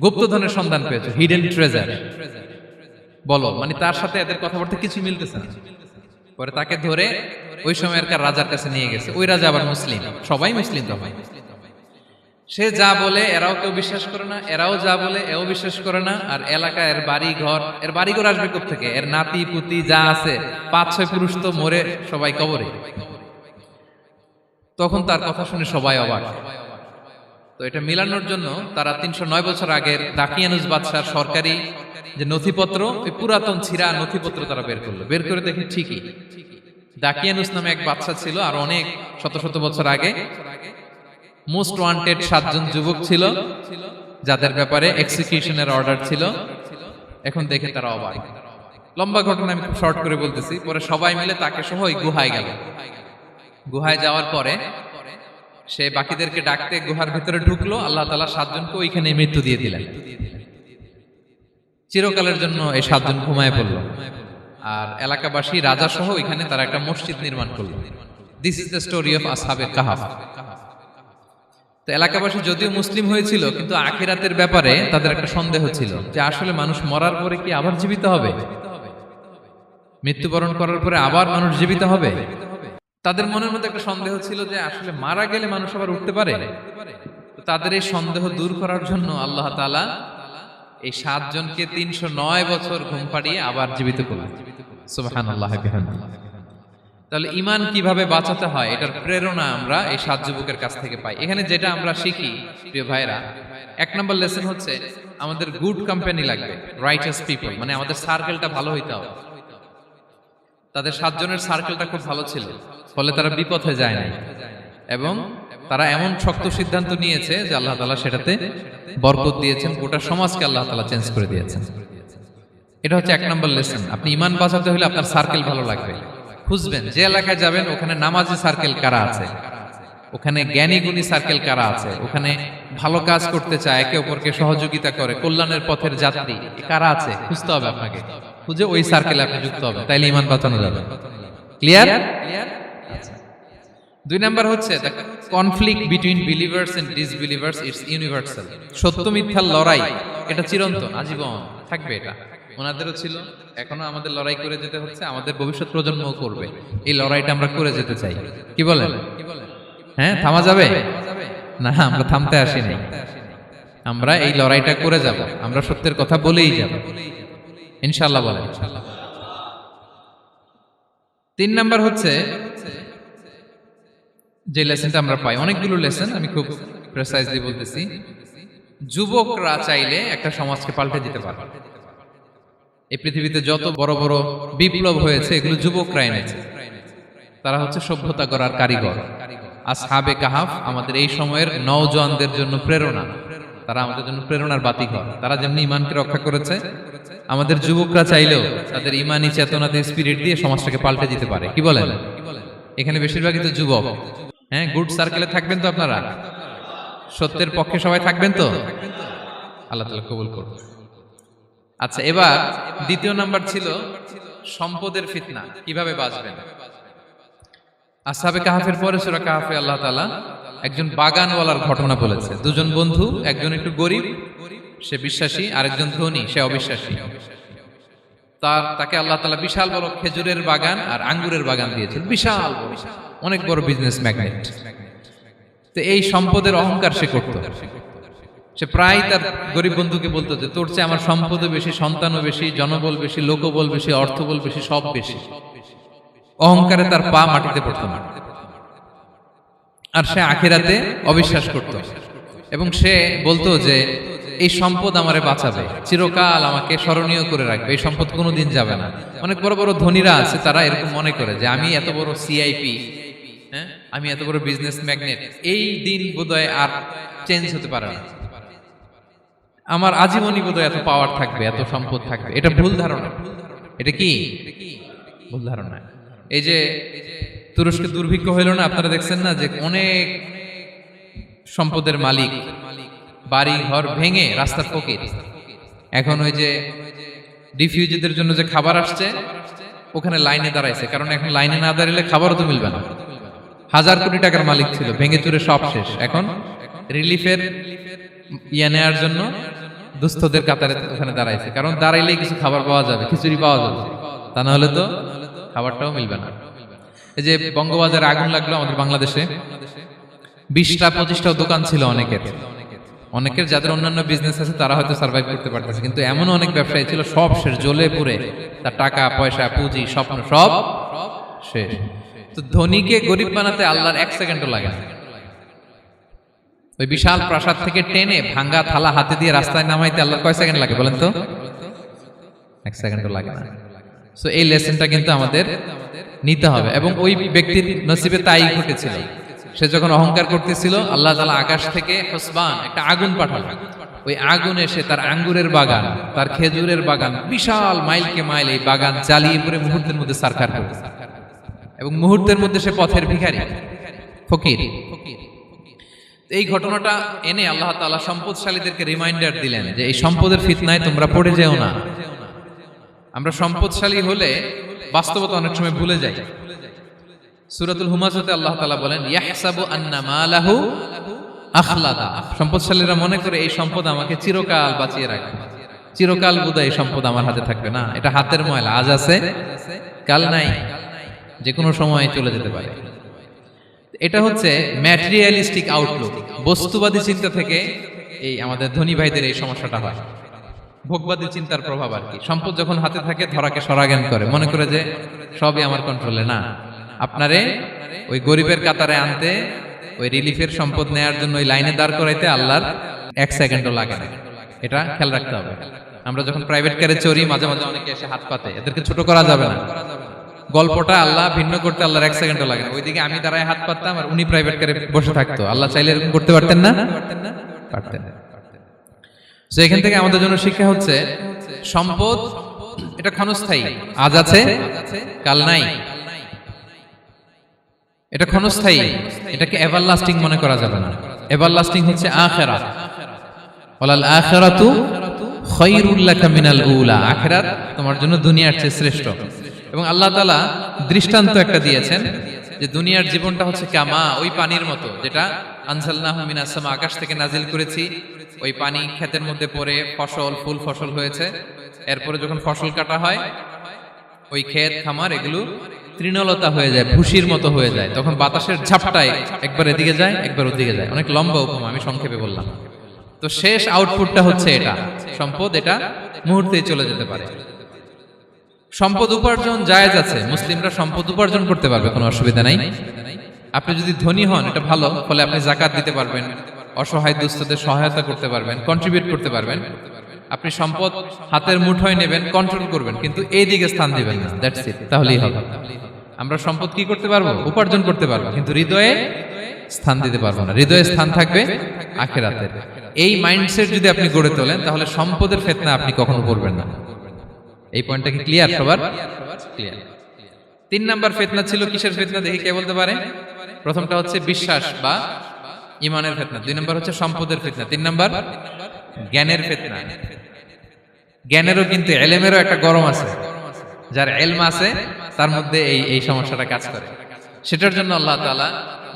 গুপ্তধনের সন্ধান পেয়েছো, হিডেন ট্রেজার। বলো, মানে তার সাথে এদের কথাবার্তা কিছু মিলতেছে না। পরে তাকে ধরে ওই সময়কার রাজার কাছে নিয়ে গেছে। ওই রাজা আবার মুসলিম, সবাই মুসলিম তখন। সে যা বলে এরাও কেউ বিশ্বাস করে না, এরাও যা বলে এও বিশ্বাস করে না। আর এলাকায় এর বাড়ি ঘর আসবে কোত্থেকে? এর নাতি পুতি যা আছে 5-6 পুরুষ তো মরে সবাই কবরে। তখন তার কথা শুনে সবাই অবাক। তো এটা মিলানোর জন্য তারা 309 বছর আগের দাকিয়ানুস বাদশার সরকারি যে নথিপত্র, ওই পুরাতন ছিঁড়া নথিপত্র তারা বের করলো। বের করে দেখে ঠিকই দাকিয়ানুস নামে এক বাদশা ছিল, আর অনেক শত শত বছর আগে মোস্ট ওয়ান্টেড 7 জন যুবক ছিল, যাদের ব্যাপারে এক্সিকিউশনের অর্ডার ছিল। এখন দেখে তারা অবাক। লম্বা ঘটনা আমি খুব শর্ট করে বলতেছি। পরে সবাই মিলে তাকে সহ ওই গুহায় গেল। গুহায় যাওয়ার পরে সে বাকিদেরকে ডাকতে গুহার ভিতরে ঢুকলো। আল্লাহ তাআলা 7 জনকে ওইখানে মৃত্যু দিয়ে দিলেন। চিরকালের জন্য এই 7 জন ঘুমায় পড়লো। আর এলাকাবাসী রাজা সহ ওইখানে তারা একটা মসজিদ নির্মাণ করলো। This is the story of আসহাবে কাহাফ। তো এলাকাবাসী যদিও মুসলিম হয়েছিল, কিন্তু আখিরাতের ব্যাপারে তাদের একটা সন্দেহ ছিল যে আসলে মানুষ মরার পরে কি আবার জীবিত হবে? মৃত্যুবরণ করার পরে আবার মানুষ জীবিত হবে? তাদের মনের মধ্যে একটা সন্দেহ ছিল যে আসলে মারা গেলে মানুষ আবার উঠতে পারে। তো তাদের এই সন্দেহ দূর করার জন্য আল্লাহ তাআলা এই 7 জনকে 309 বছর ঘুম পাড়িয়ে আবার জীবিত করলেন। সুবহানাল্লাহ বিহামদিহি। তাহলে ঈমান কিভাবে বাঁচাতে হয় এটার প্রেরণা আমরা এই 7 যুবকের কাছ থেকে পাই। এখানে যেটা আমরা শিখি প্রিয় ভাইরা, 1 নম্বর লেসন হচ্ছে আমাদের গুড কোম্পানি লাগবে, রাইটাস পিপল, মানে আমাদের সার্কেলটা ভালো হইতে হবে। তাদের 7 জনের সার্কেলটা খুব ভালো ছিল, ফলে তারা বিপথে যায় না, এবং তারা এমন শক্ত সিদ্ধান্ত নিয়েছে যে আল্লাহ তাআলা সেটাতে বরকত দিয়েছেন, গোটা সমাজকে আল্লাহ তাআলা চেঞ্জ করে দিয়েছেন। এটা হচ্ছে 1 নম্বর লেসন। আপনি ঈমান বাঁচাতে হলে আপনার সার্কেল ভালো লাগবে। খুঁজবেন যে এলাকায় যাবেন ওখানে নামাজি সার্কেল কারা আছে, ওখানে জ্ঞানী গুণী সার্কেল কারা আছে, ওখানে ভালো কাজ করতে চায়, একে অপরকে সহযোগিতা করে, কল্যাণের পথের যাত্রী কারা আছে খুঁজতে হবে আপনাকে। খুঁজে ওই সার্কেলে আপনি যুক্ত হবেন, তাইলে ঈমান বাঁচানো যাবে। ক্লিয়ার? 2 নাম্বার হচ্ছে the conflict between believers and disbelievers it's universal. সত্য মিথ্যার লড়াই এটা চিরন্তন, আজীবন থাকবে। এটা ওনাদেরও ছিল, এখনো আমাদের লড়াই করে যেতে হচ্ছে, আমাদের ভবিষ্যৎ প্রজন্মও করবে। এই লড়াইটা আমরা করে যেতে চাই। কি বলেন? হ্যাঁ, থামা যাবে না? আমরা থামতে আসিনি, আমরা এই লড়াইটা করে যাব। আমরা সত্যের কথা বলেই যাব ইনশাআল্লাহ। বলেন। 3 নাম্বার হচ্ছে যে লেসনটা আমরা পাই, অনেকগুলো লেসন, আমি খুব প্রেসাইজলি বলতেছি। যুবকরা চাইলে একটা সমাজকে পাল্টে দিতে পারে। এই পৃথিবীতে যত বড় বড় বিপ্লব হয়েছে এগুলো যুবকরা এনেছে। তারা হচ্ছে সভ্যতা গড়ার কারিগর। আসহাবে কাহাফ আমাদের এই সময়ের নওজোয়ানদের জন্য প্রেরণা। তারা আমাদের জন্য প্রেরণার বাতিঘর। তারা যেমনি ঈমানকে রক্ষা করেছে, আমাদের যুবকরা চাইলেও তাদের ঈমানি চেতনাতে স্পিরিট দিয়ে সমাজটাকে পাল্টে দিতে পারে। কি বলেন? এখানে বেশিরভাগই তো যুবক। হ্যাঁ, গুড সার্কেলে থাকবেন তো আপনারা? সত্যের পক্ষে সবাই থাকবেন তো? আল্লাহ তাআলা কবুল করুন। আচ্ছা, এবার 2 নাম্বার ছিল সম্পদের ফিতনা, কিভাবে বাঁচবেন। আসহাবে কাহাফের পরে সূরা কাহাফে আল্লাহ তাআলা একজন বাগানওয়ালার ঘটনা বলেছে। 2 জন বন্ধু, একজন একটু গরিব, সে বিশ্বাসী, আরেকজন ধনী, সে অবিশ্বাসী। তাকে আল্লাহ তাআলা বিশাল বড় খেজুরের বাগান আর আঙ্গুরের বাগান দিয়েছেন, বিশাল বড়, অনেক বড় বিজনেস ম্যাগনেট। তো এই সম্পদের অহংকার সে করত। সে প্রায় তার গরিব বন্ধুকে বলতো যে তোর চেয়ে আমার সম্পদও বেশি, সন্তানও বেশি, জনবল বেশি, লোকবল বেশি, অর্থবল বেশি, সব বেশি। অহংকারে তার পা মাটিতে পড়তো না। আর সে আখিরাতে অবিশ্বাস করত, এবং সে বলতো যে এই সম্পদ আমারে বাঁচাবে, চিরকাল আমাকে স্মরণীয় করে রাখবে, এই সম্পদ কোনোদিন যাবে না। অনেক বড় বড় ধনীরা আছে, তারা এরকম মনে করে যে আমি এত বড় সিআইপি, হ্যাঁ, আমি এত বড় বিজনেস ম্যাগনেট, এই দিন বোধহয় আর চেঞ্জ হতে পারে না, আমার আজীবনই বোধহয় এত পাওয়ার থাকবে, এত সম্পদ থাকবে। এটা ভুল ধারণা। এটা কি ভুল ধারণা? এই যে তুরস্কে দুর্ভিক্ষ হইল না, আপনারা দেখছেন না যে অনেক সম্পদের মালিক বাড়ি ঘর ভেঙে রাস্তার ফকির। এখন ওই যে রিফিউজিদের জন্য যে খাবার আসছে ওখানে লাইনে দাঁড়াইছে, কারণ এখন লাইনে না দাঁড়ালে খাবারও তো মিলবে না। 1000 কোটি টাকার মালিক ছিল, ভেঙে চুরে সব শেষ। এখন রিলিফের নেওয়ার জন্য দুস্থদের কাতারে ওখানে দাঁড়াইছে, কারণ দাঁড়াইলেই কিছু খাবার পাওয়া যাবে, খিচুড়ি পাওয়া যাবে, তা না হলে তো খাবারটাও মিলবে না। এই যে বঙ্গবাজারে আগুন লাগলো আমাদের বাংলাদেশে, 20টা-25টাও দোকান ছিল অনেকের যাদের অন্যান্য বিজনেস আছে তারা হয়তো সার্ভাইভ করতে পারতেছে, কিন্তু এমন অনেক ব্যবসায়ী ছিল সব শেষ, জ্বলে পুড়ে তার টাকা পয়সা পুঁজি স্বপ্ন সব শেষ। তো ধনীকে গরিব বানাতে আল্লাহর 1 সেকেন্ডও লাগে না। ওই বিশাল প্রাসাদ থেকে টেনে ভাঙ্গা থালা হাতে দিয়ে রাস্তায় নামাইতে আল্লাহর কয় সেকেন্ড লাগে বলেন তো? 1 সেকেন্ডও লাগে না। সো এই লেসনটা কিন্তু আমাদের নিতে হবে। এবং ওই ব্যক্তির নসিবে তাই ঘটেছিল, সে যখন অহংকার করতেছিল আল্লাহ তাআলা আকাশ থেকে হুসবান একটা আগুন পাঠালো, ওই আগুন এসে তার আঙ্গুরের বাগান, তার খেজুরের বাগান, বিশাল মাইলকে মাইল এই বাগান জ্বালিয়ে পুরো মুহূর্তের মধ্যে সারখার করে, এবং মুহূর্তের মধ্যে সে পথের ভিখারি, ফকির। এই ঘটনাটা এনে আল্লাহ তাআলা সম্পদশালীদেরকে রিমাইন্ডার দিলেন যে এই সম্পদের ফিতনায় তোমরা পড়ে যেও না। আমরা সম্পদশালী হলে বাস্তবতা অনেক সময় ভুলে যাই। সূরাতুল হুমাজাতে আল্লাহ তাআলা বলেন ইয়াহসাবু আন্না মালাহু আখলাদা, সম্পদশালীরা মনে করে এই সম্পদ আমাকে চিরকাল বাঁচিয়ে রাখবে, চিরকাল বোধহয় এই সম্পদ আমার হাতে থাকবে। না, এটা হাতের ময়লা, আজ আছে কাল নাই, যে কোনো সময় চলে যেতে পারে। এটা হচ্ছে ম্যাটেরিয়ালিস্টিক আউটলুক, বস্তুবাদী চিন্তা থেকে এই আমাদের ধনী ভাইদের এই সমস্যাটা হয়, ভোগবাদী চিন্তার প্রভাব আর কি। সম্পদ যখন হাতে থাকে ধরাকে সরাজ্ঞান করে, মনে করে যে সবই আমার কন্ট্রোলে। না, আপনারে ওই গরিবের কাতারে আনতে, ওই রিলিফের সম্পদ নেয়ার জন্য ওই লাইনে দাঁড় করাইতে আল্লাহর 1 সেকেন্ডও লাগে না, এটা খেয়াল রাখতে হবে। আমরা যখন প্রাইভেট কারে চড়ি মাঝে মাঝে অনেকে এসে হাত পাতে, এদেরকে ছোট করা যাবে না। গল্পটা আল্লাহ ভিন্ন করতে আল্লাহর 1 সেকেন্ডও লাগে না। ওইদিকে আমি দাঁড়ায় হাত পাততাম আর উনি প্রাইভেট কারে বসে থাকতো, আল্লাহ চাইলে এরকম করতে পারতেন না? পারতেন। তো এখান থেকে আমাদের জন্য শিক্ষা হচ্ছে সম্পদ এটা ক্ষণস্থায়ী, আজ আছে কাল নাই, এটা ক্ষণস্থায়ী, এটাকে এভারলাস্টিং মনে করা যাবে না। এভারলাস্টিং হচ্ছে আখিরাত, ওয়ালাল আখিরাতু খায়রুল লাকা মিনাল উলা, আখিরাত তোমার জন্য দুনিয়ার চেয়ে শ্রেষ্ঠ। এবং আল্লাহ তাআলা দৃষ্টান্ত একটা দিয়েছেন যে দুনিয়ার জীবনটা হচ্ছে কামা, ওই পানির মতো যেটা আনজালনাহু মিনাস সামা, আকাশ থেকে নাজিল করেছি। ওই পানি ক্ষেতের মধ্যে পড়ে ফসল, ফুল ফসল হয়েছে, এরপরে যখন ফসল কাটা হয় ওই ক্ষেত খামার এগুলো তৃণলতা হয়ে যায়, ভুসির মতো হয়ে যায়, তখন বাতাসের ঝাপটায় একবার এদিকে যায় একবার ওদিকে যায়। অনেক লম্বা উপমা, আমি সংক্ষেপে বললাম। তো শেষ আউটপুটটা হচ্ছে এটা, সম্পদ এটা মুহূর্তেই চলে যেতে পারে। সম্পদ উপার্জন জায়েজ আছে, মুসলিমরা সম্পদ উপার্জন করতে পারবে, কোনো অসুবিধা নাই। আপনি যদি ধনী হন এটা ভালো, ফলে আপনি যাকাত দিতে পারবেন, অসহায় দুস্থদের সহায়তা করতে পারবেন, কন্ট্রিবিউট করতে পারবেন। আপনি সম্পদ হাতের মুঠোয় নেবেন, কন্ট্রোল করবেন, কিন্তু এই দিকে স্থান দিবেন না, দ্যাটস ইট, তাহলেই হবে। আমরা সম্পদ কি করতে পারবো? উপার্জন করতে পারবো, কিন্তু হৃদয়ে স্থান দিতে পারবো না। হৃদয়ে স্থান থাকবে আখিরাতের। এই মাইন্ডসেট যদি আপনি গড়ে তোলেন তাহলে সম্পদের ফিতনা আপনি কখনো পড়বেন না। এই পয়েন্টটা কি ক্লিয়ার সবার? ক্লিয়ার। 3 নাম্বার ফিতনা ছিল কিসের ফিতনা দেখি কে বলতে পারে? প্রথমটা হচ্ছে বিশ্বাস বা ঈমানের ফিতনা, 2 নাম্বার হচ্ছে সম্পদের ফিতনা, 3 নাম্বার জ্ঞানের ফিতনা। জ্ঞানেরও কিন্তু ইলমেরও একটা গরম আছে, যার ইলম আছে তার মধ্যে এই সমস্যাটা কাজ করে। সেটার জন্য আল্লাহ তাআলা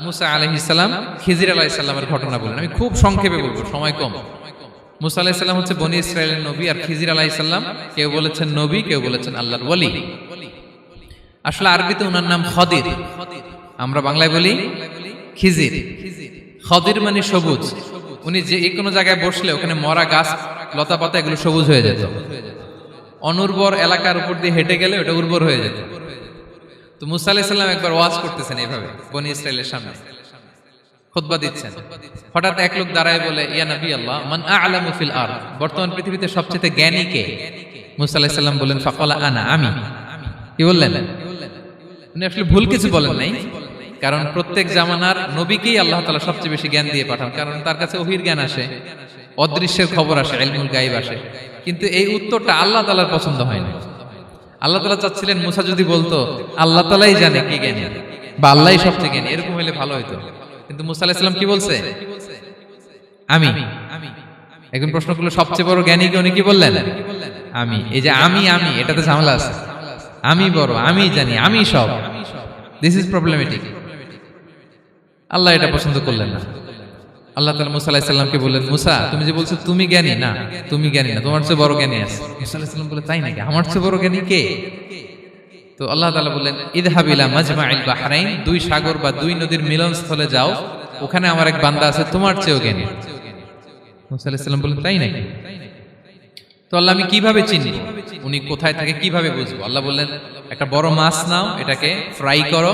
মুসা আলাইহিস সালাম, খিজির আলাইহিস সালামের ঘটনা বলেন। আমি খুব সংক্ষেপে বলবো, সময় কম। মুসা আলাইহিস সালাম হচ্ছে বনি ইসরাইলের নবী, আর খিজির আলাইহিস সালাম কেউ বলেছেন নবী, কেউ বলেছেন আল্লাহর ওলি। আসলে আরবিতে ওনার নাম খদির, আমরা বাংলায় বলি খিজির। খদির মানে সবুজ। উনি যে কোনো জায়গায় বসলে ওখানে মরা গাছ লতা পাতা এগুলো সবুজ হয়ে যেত, অনুর্বর এলাকার উপর দিয়ে হেঁটে গেলে ওটা উর্বর হয়ে যেত। তো মুসা আলাইহিস সালাম একবার ওয়াজ করতেছেন এইভাবে বনি ইসরাইলের সামনে, খুতবা দিচ্ছেন। হঠাৎ এক লোক দাঁড়ায় বলে, ইয়া নবী আল্লাহ, মান আ'লামু ফিল আরদ, বর্তমান পৃথিবীতে সবচেয়ে জ্ঞানী কে? মুসা আলাইহিস সালাম বলেন, ফাকালা আনা, আমি। কি বললেন? উনি আসলে ভুল কিছু বলেন নাই, কারণ প্রত্যেক জামানার নবীকেই আল্লাহ তাআলা সবচেয়ে বেশি জ্ঞান দিয়ে পাঠান, কারণ তার কাছে ওহীর জ্ঞান আসে, অদৃশ্যের খবর আসে, ইলমুল গায়ব আসে। কিন্তু এই উত্তরটা আল্লাহ তাআলার পছন্দ হয় না। আল্লাহ তাআলা চাচ্ছিলেন মুসা যদি বলতো আল্লাহ তাআলাই জানে কে জ্ঞানী বা আল্লাহই সবচেয়ে জ্ঞানী, এরকম হলে ভালো হতো। কিন্তু মুসা আলাইহিস সালাম কি বলছে? আমি। এখন প্রশ্ন করলো সবচেয়ে বড় জ্ঞানী কে? উনি কি বললেন? আমি। এই যে আমি এটাতে ঝামেলা আছে। আমি বড়, আমি জানি, আমি সব, দিস ইজ প্রবলেমেটিক। আল্লাহ এটা পছন্দ করলেন না। আল্লাহ তাআলা মুসা আলাইহিস সালামকে বললেন, মুসা তুমি যে বলছো তুমি জ্ঞানী, না তুমি জ্ঞানী না, তোমার চেয়ে বড় জ্ঞানী আছে। মুসা আলাইহিস সালাম বলে, তাই নাকি, আমার চেয়ে বড় জ্ঞানী কে? তো আল্লাহ তাআলা বললেন, ইযহাব ইলা মাজমাইল বাহরাইন, দুই সাগর বা দুই নদীর মিলনস্থলে যাও, ওখানে আমার এক বান্দা আছে তোমার চেয়েও জ্ঞানী। মুসা আলাইহিস সালাম বললেন, তাই নাকি? তো আল্লাহ, আমি কিভাবে চিনি উনি কোথায় থাকে, কিভাবে বুঝবো? আল্লাহ বললেন, একটা বড় মাছ নাও, এটাকে ফ্রাই করো,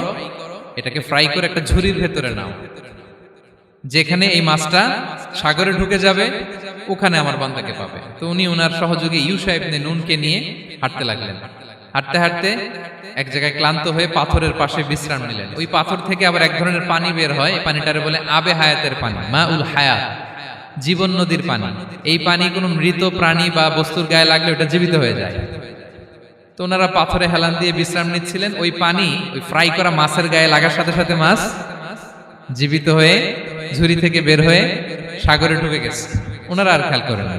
এটাকে ফ্রাই করে একটা ঝুড়ির ভেতরে নাও, যেখানে এই মাছটা সাগরে ঢুকে যাবে ওখানে আমার বান্দাকে পাবে। তো উনি ওনার সহযোগী ইউশা ইবনে নুনকে নিয়ে হাঁটতে লাগলেন। হাঁটতে হাঁটতে এক জায়গায় ক্লান্ত হয়ে পাথরের পাশে বিশ্রাম নিলেন। ওই পাথর থেকে আবার এক ধরনের পানি বের হয়, এই পানিটারে বলে আবে হায়াতের পানি, মা উল হায়াত, জীবন নদীর পানি। এই পানি কোনো মৃত প্রাণী বা বস্তুর গায়ে লাগলে ওটা জীবিত হয়ে যায়। তো ওনারা পাথরে হেলান দিয়ে বিশ্রাম নিচ্ছিলেন, ওই পানি ওই ফ্রাই করা মাছের গায়ে লাগার সাথে সাথে মাছ জীবিত হয়ে ঝুড়ি থেকে বের হয়ে সাগরে ঢুকে গেছে। ওনারা আর খেয়াল করেন না।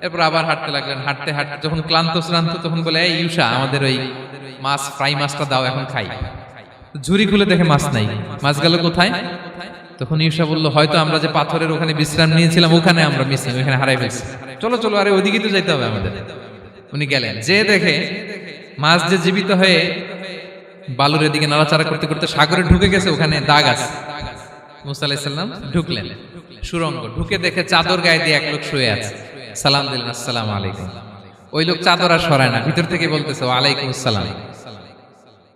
এরপর আবার হাঁটতে লাগলেন। হাঁটতে হাঁটতে যখন ক্লান্ত শ্রান্ত, তখন বলে, এই ইউশা, আমাদের ওই মাছ ফ্রাই মাছটা দাও, এখন খাই। ঝুড়ি খুলে দেখে মাছ নাই। মাছ গেল কোথায়? তখন ইউশা বলল, হয়তো আমরা যে পাথরের ওখানে বিশ্রাম নিয়েছিলাম ওখানে আমরা মিসিং, ওখানে হারাই ফেলছি। চলো চলো, আরে ওদিকে তো যাইতে হবে আমাদের। উনি গেলেন, যে দেখে মাছ যে জীবিত হয়ে বালুর এদিকে নাড়াচাড়া করতে করতে সাগরে ঢুকে গেছে, ওখানে দাগ আছে। মুসা আলাইহিস সালাম ঢুকলেন সুরঙ্গ, ঢুকে দেখে চাদর গায়ে দিয়ে এক লোক শুয়ে আছে। সালাম দিলেন, আসসালামু আলাইকুম। ওই লোক চাদর আর সরায় না, ভিতর থেকে বলতেছে, ওয়ালাইকুম আসসালাম।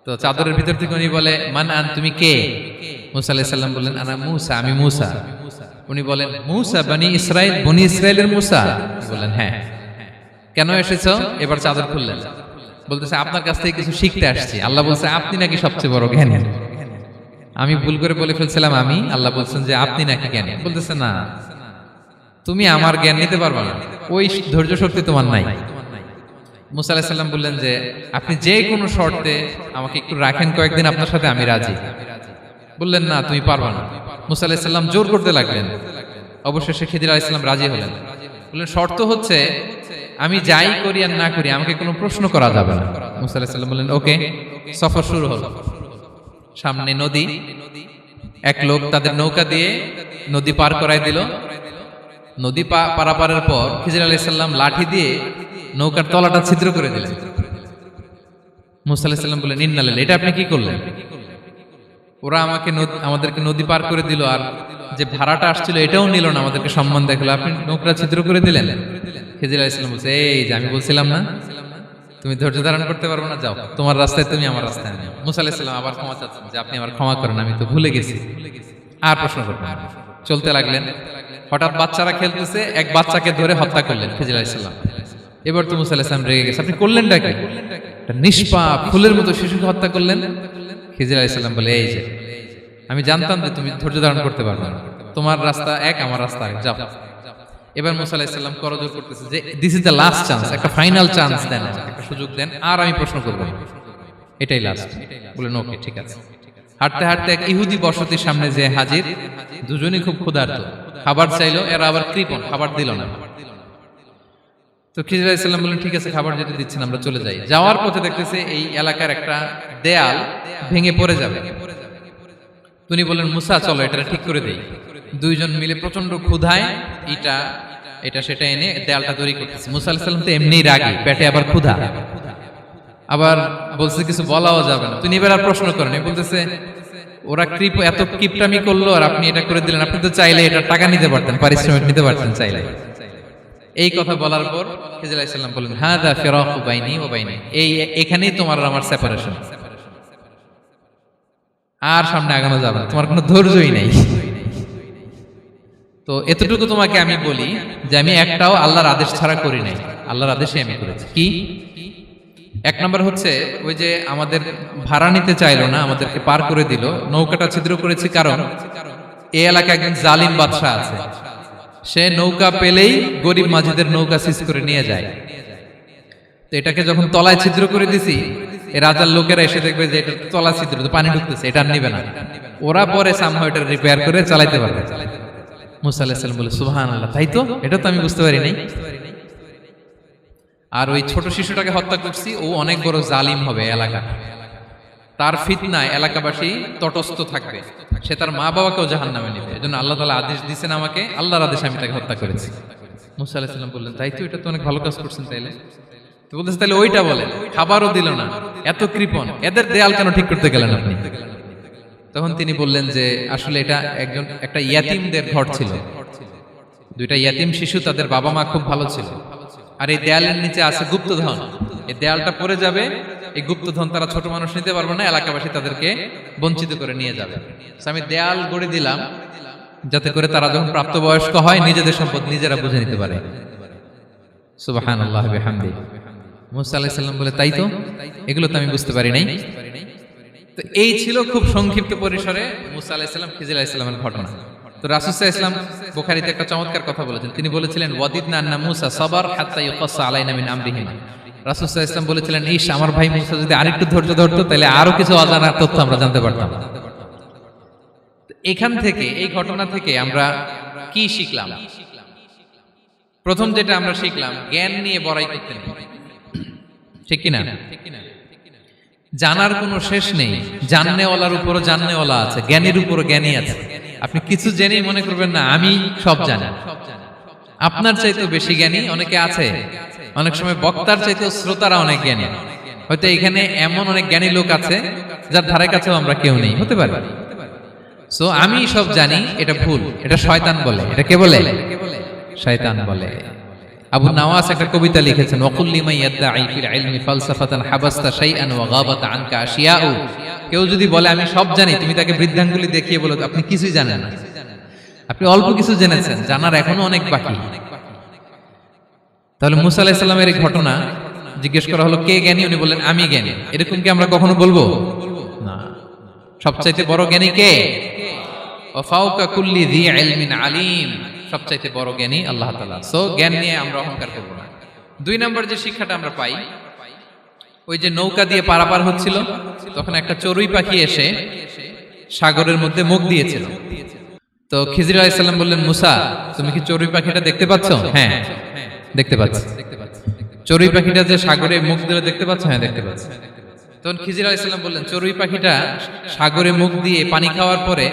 তো চাদরের ভিতর থেকে উনি বলে, মান আন, তুমি কে? মুসা আলাইহিস সালাম বললেন, আনা মুসা, আমি মুসা। উনি বলেন, মুসা বনি ইসরাইল, বনি ইসরাইলের মুসা? বললেন, হ্যাঁ। কেন এসেছো? এবার চাদর খুললেন। বলতেছে, আপনার কাছ থেকে কিছু শিখতে আসছি। আল্লাহ বলছে, আপনি নাকি সবচেয়ে বড় জ্ঞানী। আমি ভুল করে বলে ফেলছিলাম আমি, আল্লাহ বলছেন যে আপনি নাকি জ্ঞানী। বলতেছে, না, তুমি আমার জ্ঞান নিতে পারবে না, ওই ধৈর্য শক্তি তোমার নাই। মুসা আলাইহিস সালাম বললেন যে, আপনি যে কোনো শর্তে আমাকে একটু রাখেন কয়েকদিন আপনার সাথে, আমি রাজি। বললেন, না, তুমি পারবে না। মুসা আলাইহিস সালাম জোর করতে লাগলেন। অবশেষে খিদির আলাইহিস সালাম রাজি হলেন। বললেন, শর্ত হচ্ছে আমি যাই করি আর না করি আমাকে কোনো প্রশ্ন করা যাবে না। মুসা আলাইহিস সালাম বললেন, ওকে। সফর শুরু হলো। সামনে নদী, এক লোক তাদের নৌকা দিয়ে নদী পার করায় দিল। নদী পারাপারের পর খিজির আলাইহিস সালাম লাঠি দিয়ে নৌকার তলাটা ছিদ্র করে দিলেন। মুসা আলাইহিস সালাম বললেন, ইন্না লিল্লাহি, এটা আপনি কি করলেন? ওরা আমাদেরকে নদী পার করে দিল, আর যে ভাড়াটা আসছিল এটাও নিল না, আমাদেরকে সম্মান দেখালো, আপনি নৌকা ছিদ্র করে দিলেন। খিজির আলাইহিস সালাম বলছে, এই যে আমি বলছিলাম না তুমি ধৈর্য ধারণ করতে পারবে না, যাও, তোমার রাস্তায় তুমি, আমার রাস্তায় আমি। মুসা আলাইহিস সালাম আবার ক্ষমা চাচ্ছেন যে, আপনি আমার ক্ষমা করেন, আমি তো ভুলে গেছি, আর প্রশ্ন করবেন না। চলতে লাগলেন। হঠাৎ বাচ্চারা খেলতেছে, এক বাচ্চাকে ধরে হত্যা করলেন খিজির আলাইহিস সালাম। এবার তো মুসা আলাইহিস সালাম রেগে গেছে, আপনি করলেনটা কি? নিষ্পাপ ফুলের মতো শিশুকে হত্যা করলেন। খিজির আলাইহিস সালাম বলে, এই যে আমি জানতাম যে তুমি ধৈর্য ধারণ করতে পারবে না, তোমার রাস্তা এক, আমার রাস্তা এক, যাও। এবার মুসা আলাইহিস সালাম করজোর করতেছে যে, this is the last chance, একটা ফাইনাল চান্স দেন, একটা সুযোগ দেন, আর আমি প্রশ্ন করব না, এটাই লাস্ট। বলেন, ওকে, ঠিক আছে। হাঁটতে হাঁটতে এক ইহুদি বসতির সামনে যে হাজির, দুজনই খুব ক্ষুধার্ত, খাবার চাইলো, এরা আবার কৃপণ, খাবার দিল না। তো খিজির আলাইহিস সালাম বললেন, ঠিক আছে, খাবার যেটা দিচ্ছেন আমরা চলে যাই। যাওয়ার পথে দেখতেছে এই এলাকার একটা দেয়াল ভেঙে পড়ে যাবে। তিনি বললেন, মুসা চলো এটা ঠিক করে দেই। দুইজন মিলে প্রচন্ড ক্ষুধায় এটা সেটা এনে দেয়ালটা তৈরি করতেছে। মুসা আলাইহিস সালাম তো এমনিই রাগী, পেটে আবার ক্ষুধা, আবার বলছে কিছু বলাও যাবে না। তিনি এবার আর প্রশ্ন করেন, বলতেছে, ওরা এত কিপটামি করলো আর আপনি এটা করে দিলেন, আপনি তো চাইলে এটা টাকা নিতে পারতেন, পারিশ্রমিক নিতে পারতেন চাইলে। এই কথা বলার পর খিজির আলাইহিস সালাম বললেন, হাদা ফিরাকু বাইনি ওয়া বাইনি, এখানেই তোমার আর আমার সেপারেশন, আর সামনে আগানো যাবে না, তোমার কোনো ধৈর্যই নেই। তো এতটুকু তোমাকে আমি বলি যে আমি একটাও আল্লাহর আদেশ ছাড়া করি নাই, আল্লাহর আদেশে আমি করেছি। কি? এক নম্বর হচ্ছে, ওই যে আমাদের ভাড়া নিতে চাইলো না, আমাদেরকে পার করে দিল, নৌকাটা ছিদ্র করেছি কারণ এই এলাকায় একজন জালিম বাদশা আছে, সে নৌকা পেলেই গরিব মাঝিদের নৌকা সিজ করে নিয়ে যায়। তো এটাকে যখন তলায় ছিদ্র করে দিছি, এই রাজার লোকেরা এসে দেখবে যে এটা তলা ছিদ্র, পানি ঢুকতেছে, এটা নিবে না, ওরা পরে সামহাও এটা রিপেয়ার করে চালাইতে পারবে। মুসা আলাইহিস সালাম বলে, সুবহানাল্লাহ, তাই তো, এটা তো আমি বুঝতে পারি নাই। আর ওই ছোট শিশুটাকে হত্যা করছি, ও অনেক বড় জালিম হবে এলাকা, তার ফিতনায় এলাকাবাসী তটস্থ থাকবে, সে তার মা বাবাকেও জাহান্নামে নেবে। এজন্য আল্লাহ তাআলা আদেশ দিয়েছেন আমাকে, আল্লাহর আদেশে আমি তাকে হত্যা করেছি। মুসা আলাইহিস সালাম বললেন, তাই তো, এটা তো অনেক ভালো কাজ করছেন। তাইলে তো বলতেছে, তাহলে ওইটা বলেন। খাবারও দিল না, এত কৃপণ, এদের দেয়াল কেন ঠিক করতে গেলেন আপনি? তখন তিনি বললেন যে আসলে এটা একটা ইয়াতিমদের ঘর ছিল, দুইটা ইয়াতিম শিশু, তাদের বাবা মা খুব ভালো ছিল, আর এই দেয়ালের নিচে আছে গুপ্তধন। এই দেয়ালটা পড়ে যাবে, এই গুপ্তধন তারা ছোট মানুষ নিতে পারবে না, এলাকাবাসী তাদেরকে বঞ্চিত করে নিয়ে যাবে। আমি দেয়াল গড়ে দিলাম যাতে করে তারা যখন প্রাপ্তবয়স্ক হয় নিজেদের সম্পদ নিজেরা বুঝে নিতে পারে। সুবহানাল্লাহ বিহামদি। মুসা আলাইহিস সালাম বলে, তাই তো, এগুলো তো আমি বুঝতে পারি নাই। তো এই ছিল খুব সংক্ষিপ্ত পরিসরে মুসা আলাইহিস সালাম খিজির আলাইহিস সালামের ঘটনা। তো রাসূল সাল্লাল্লাহু আলাইহি ওয়াসাল্লাম বুখারীতে একটা চমৎকার কথা বলেছেন। তিনি বলেছিলেন, ওয়াদিদনা আন্না মুসা সাবার হাত্তা ইউকাসসা আলাইনা মিন আমরিহিমা। রাসূল সাল্লাল্লাহু আলাইহি ওয়াসাল্লাম বলেছিলেন, ইস, আমার ভাই মুসা যদি আরেকটু ধৈর্য ধরতো তাহলে আরো কিছু অজানা তথ্য আমরা জানতে পারতাম। এখান থেকে, এই ঘটনা থেকে আমরা কি শিখলাম? প্রথম যেটা আমরা শিখলাম, জ্ঞান নিয়ে বড়াই করতে নেই, ঠিক কিনা? জানার কোনো শেষ নেই, জাননেওয়ালার উপরও জাননেওয়ালা আছে, জ্ঞানীর উপরও জ্ঞানী আছে। আপনি কিছু জেনেই মনে করবেন না আমি সব জানি। আপনার চাইতেও বেশি জ্ঞানী অনেকে আছে। অনেক সময় বক্তার চাইতেও শ্রোতারা অনেক জ্ঞানী। হয়তো এখানে এমন অনেক জ্ঞানী লোক আছে যার ধারে কাছেও আমরা কেউ নেই, হতে পারে। সো আমি সব জানি, এটা ভুল, এটা শয়তান বলে। এটা কে বলে? শয়তান বলে। আবু নাওয়াস একটা কবিতা লিখেছেন, ওয়াকুল্লি মান ইয়াদঈ ফিল ইলমি ফালসাফাতান হাবাসতা শাইআন ওয়া গাবাত আনকা আশিয়াউ। কেউ যদি বলে আমি সব জানি, তুমি তাকে বৃদ্ধাঙ্গুলি দেখিয়ে বলো আপনি কিছুই জানেন না, আপনি অল্প কিছু জেনেছেন, জানার এখনো অনেক বাকি। তাহলে মুসা আলাইহিস সালামের এই ঘটনা জিজ্ঞেস করা হলো, কে জ্ঞানী? উনি বললেন, আমি জ্ঞানী। এরকম কি আমরা কখনো বলবো? না। সবচাইতে বড় জ্ঞানী কে? ওয়া ফাওকা কুল্লি যী ইলমিন আলিম। সবচাইতে বড় জ্ঞানী আল্লাহ তাআলা। সো জ্ঞান নিয়ে আমরা অহংকার করব না। দুই নাম্বার যে শিক্ষাটা আমরা পাই, ওই যে নৌকা দিয়ে পারাপার হচ্ছিল, তখন একটা চড়ুই পাখি এসে সাগরের মধ্যে মুখ দিয়েছিল। তো খিজির আলাইহিস সালাম বললেন, মুসা, তুমি কি চড়ুই পাখিটা দেখতে পাচ্ছ? হ্যাঁ, দেখতে পাচ্ছি। চড়ুই পাখিটা যে সাগরে মুখ দিলে দেখতে পাচ্ছ? হ্যাঁ, দেখতে পাচ্ছি। তখন খিজির আলাইহিস সালাম বললেন, চড়ুই পাখিটা সাগরে মুখ দিয়ে পানি খাওয়ার পরে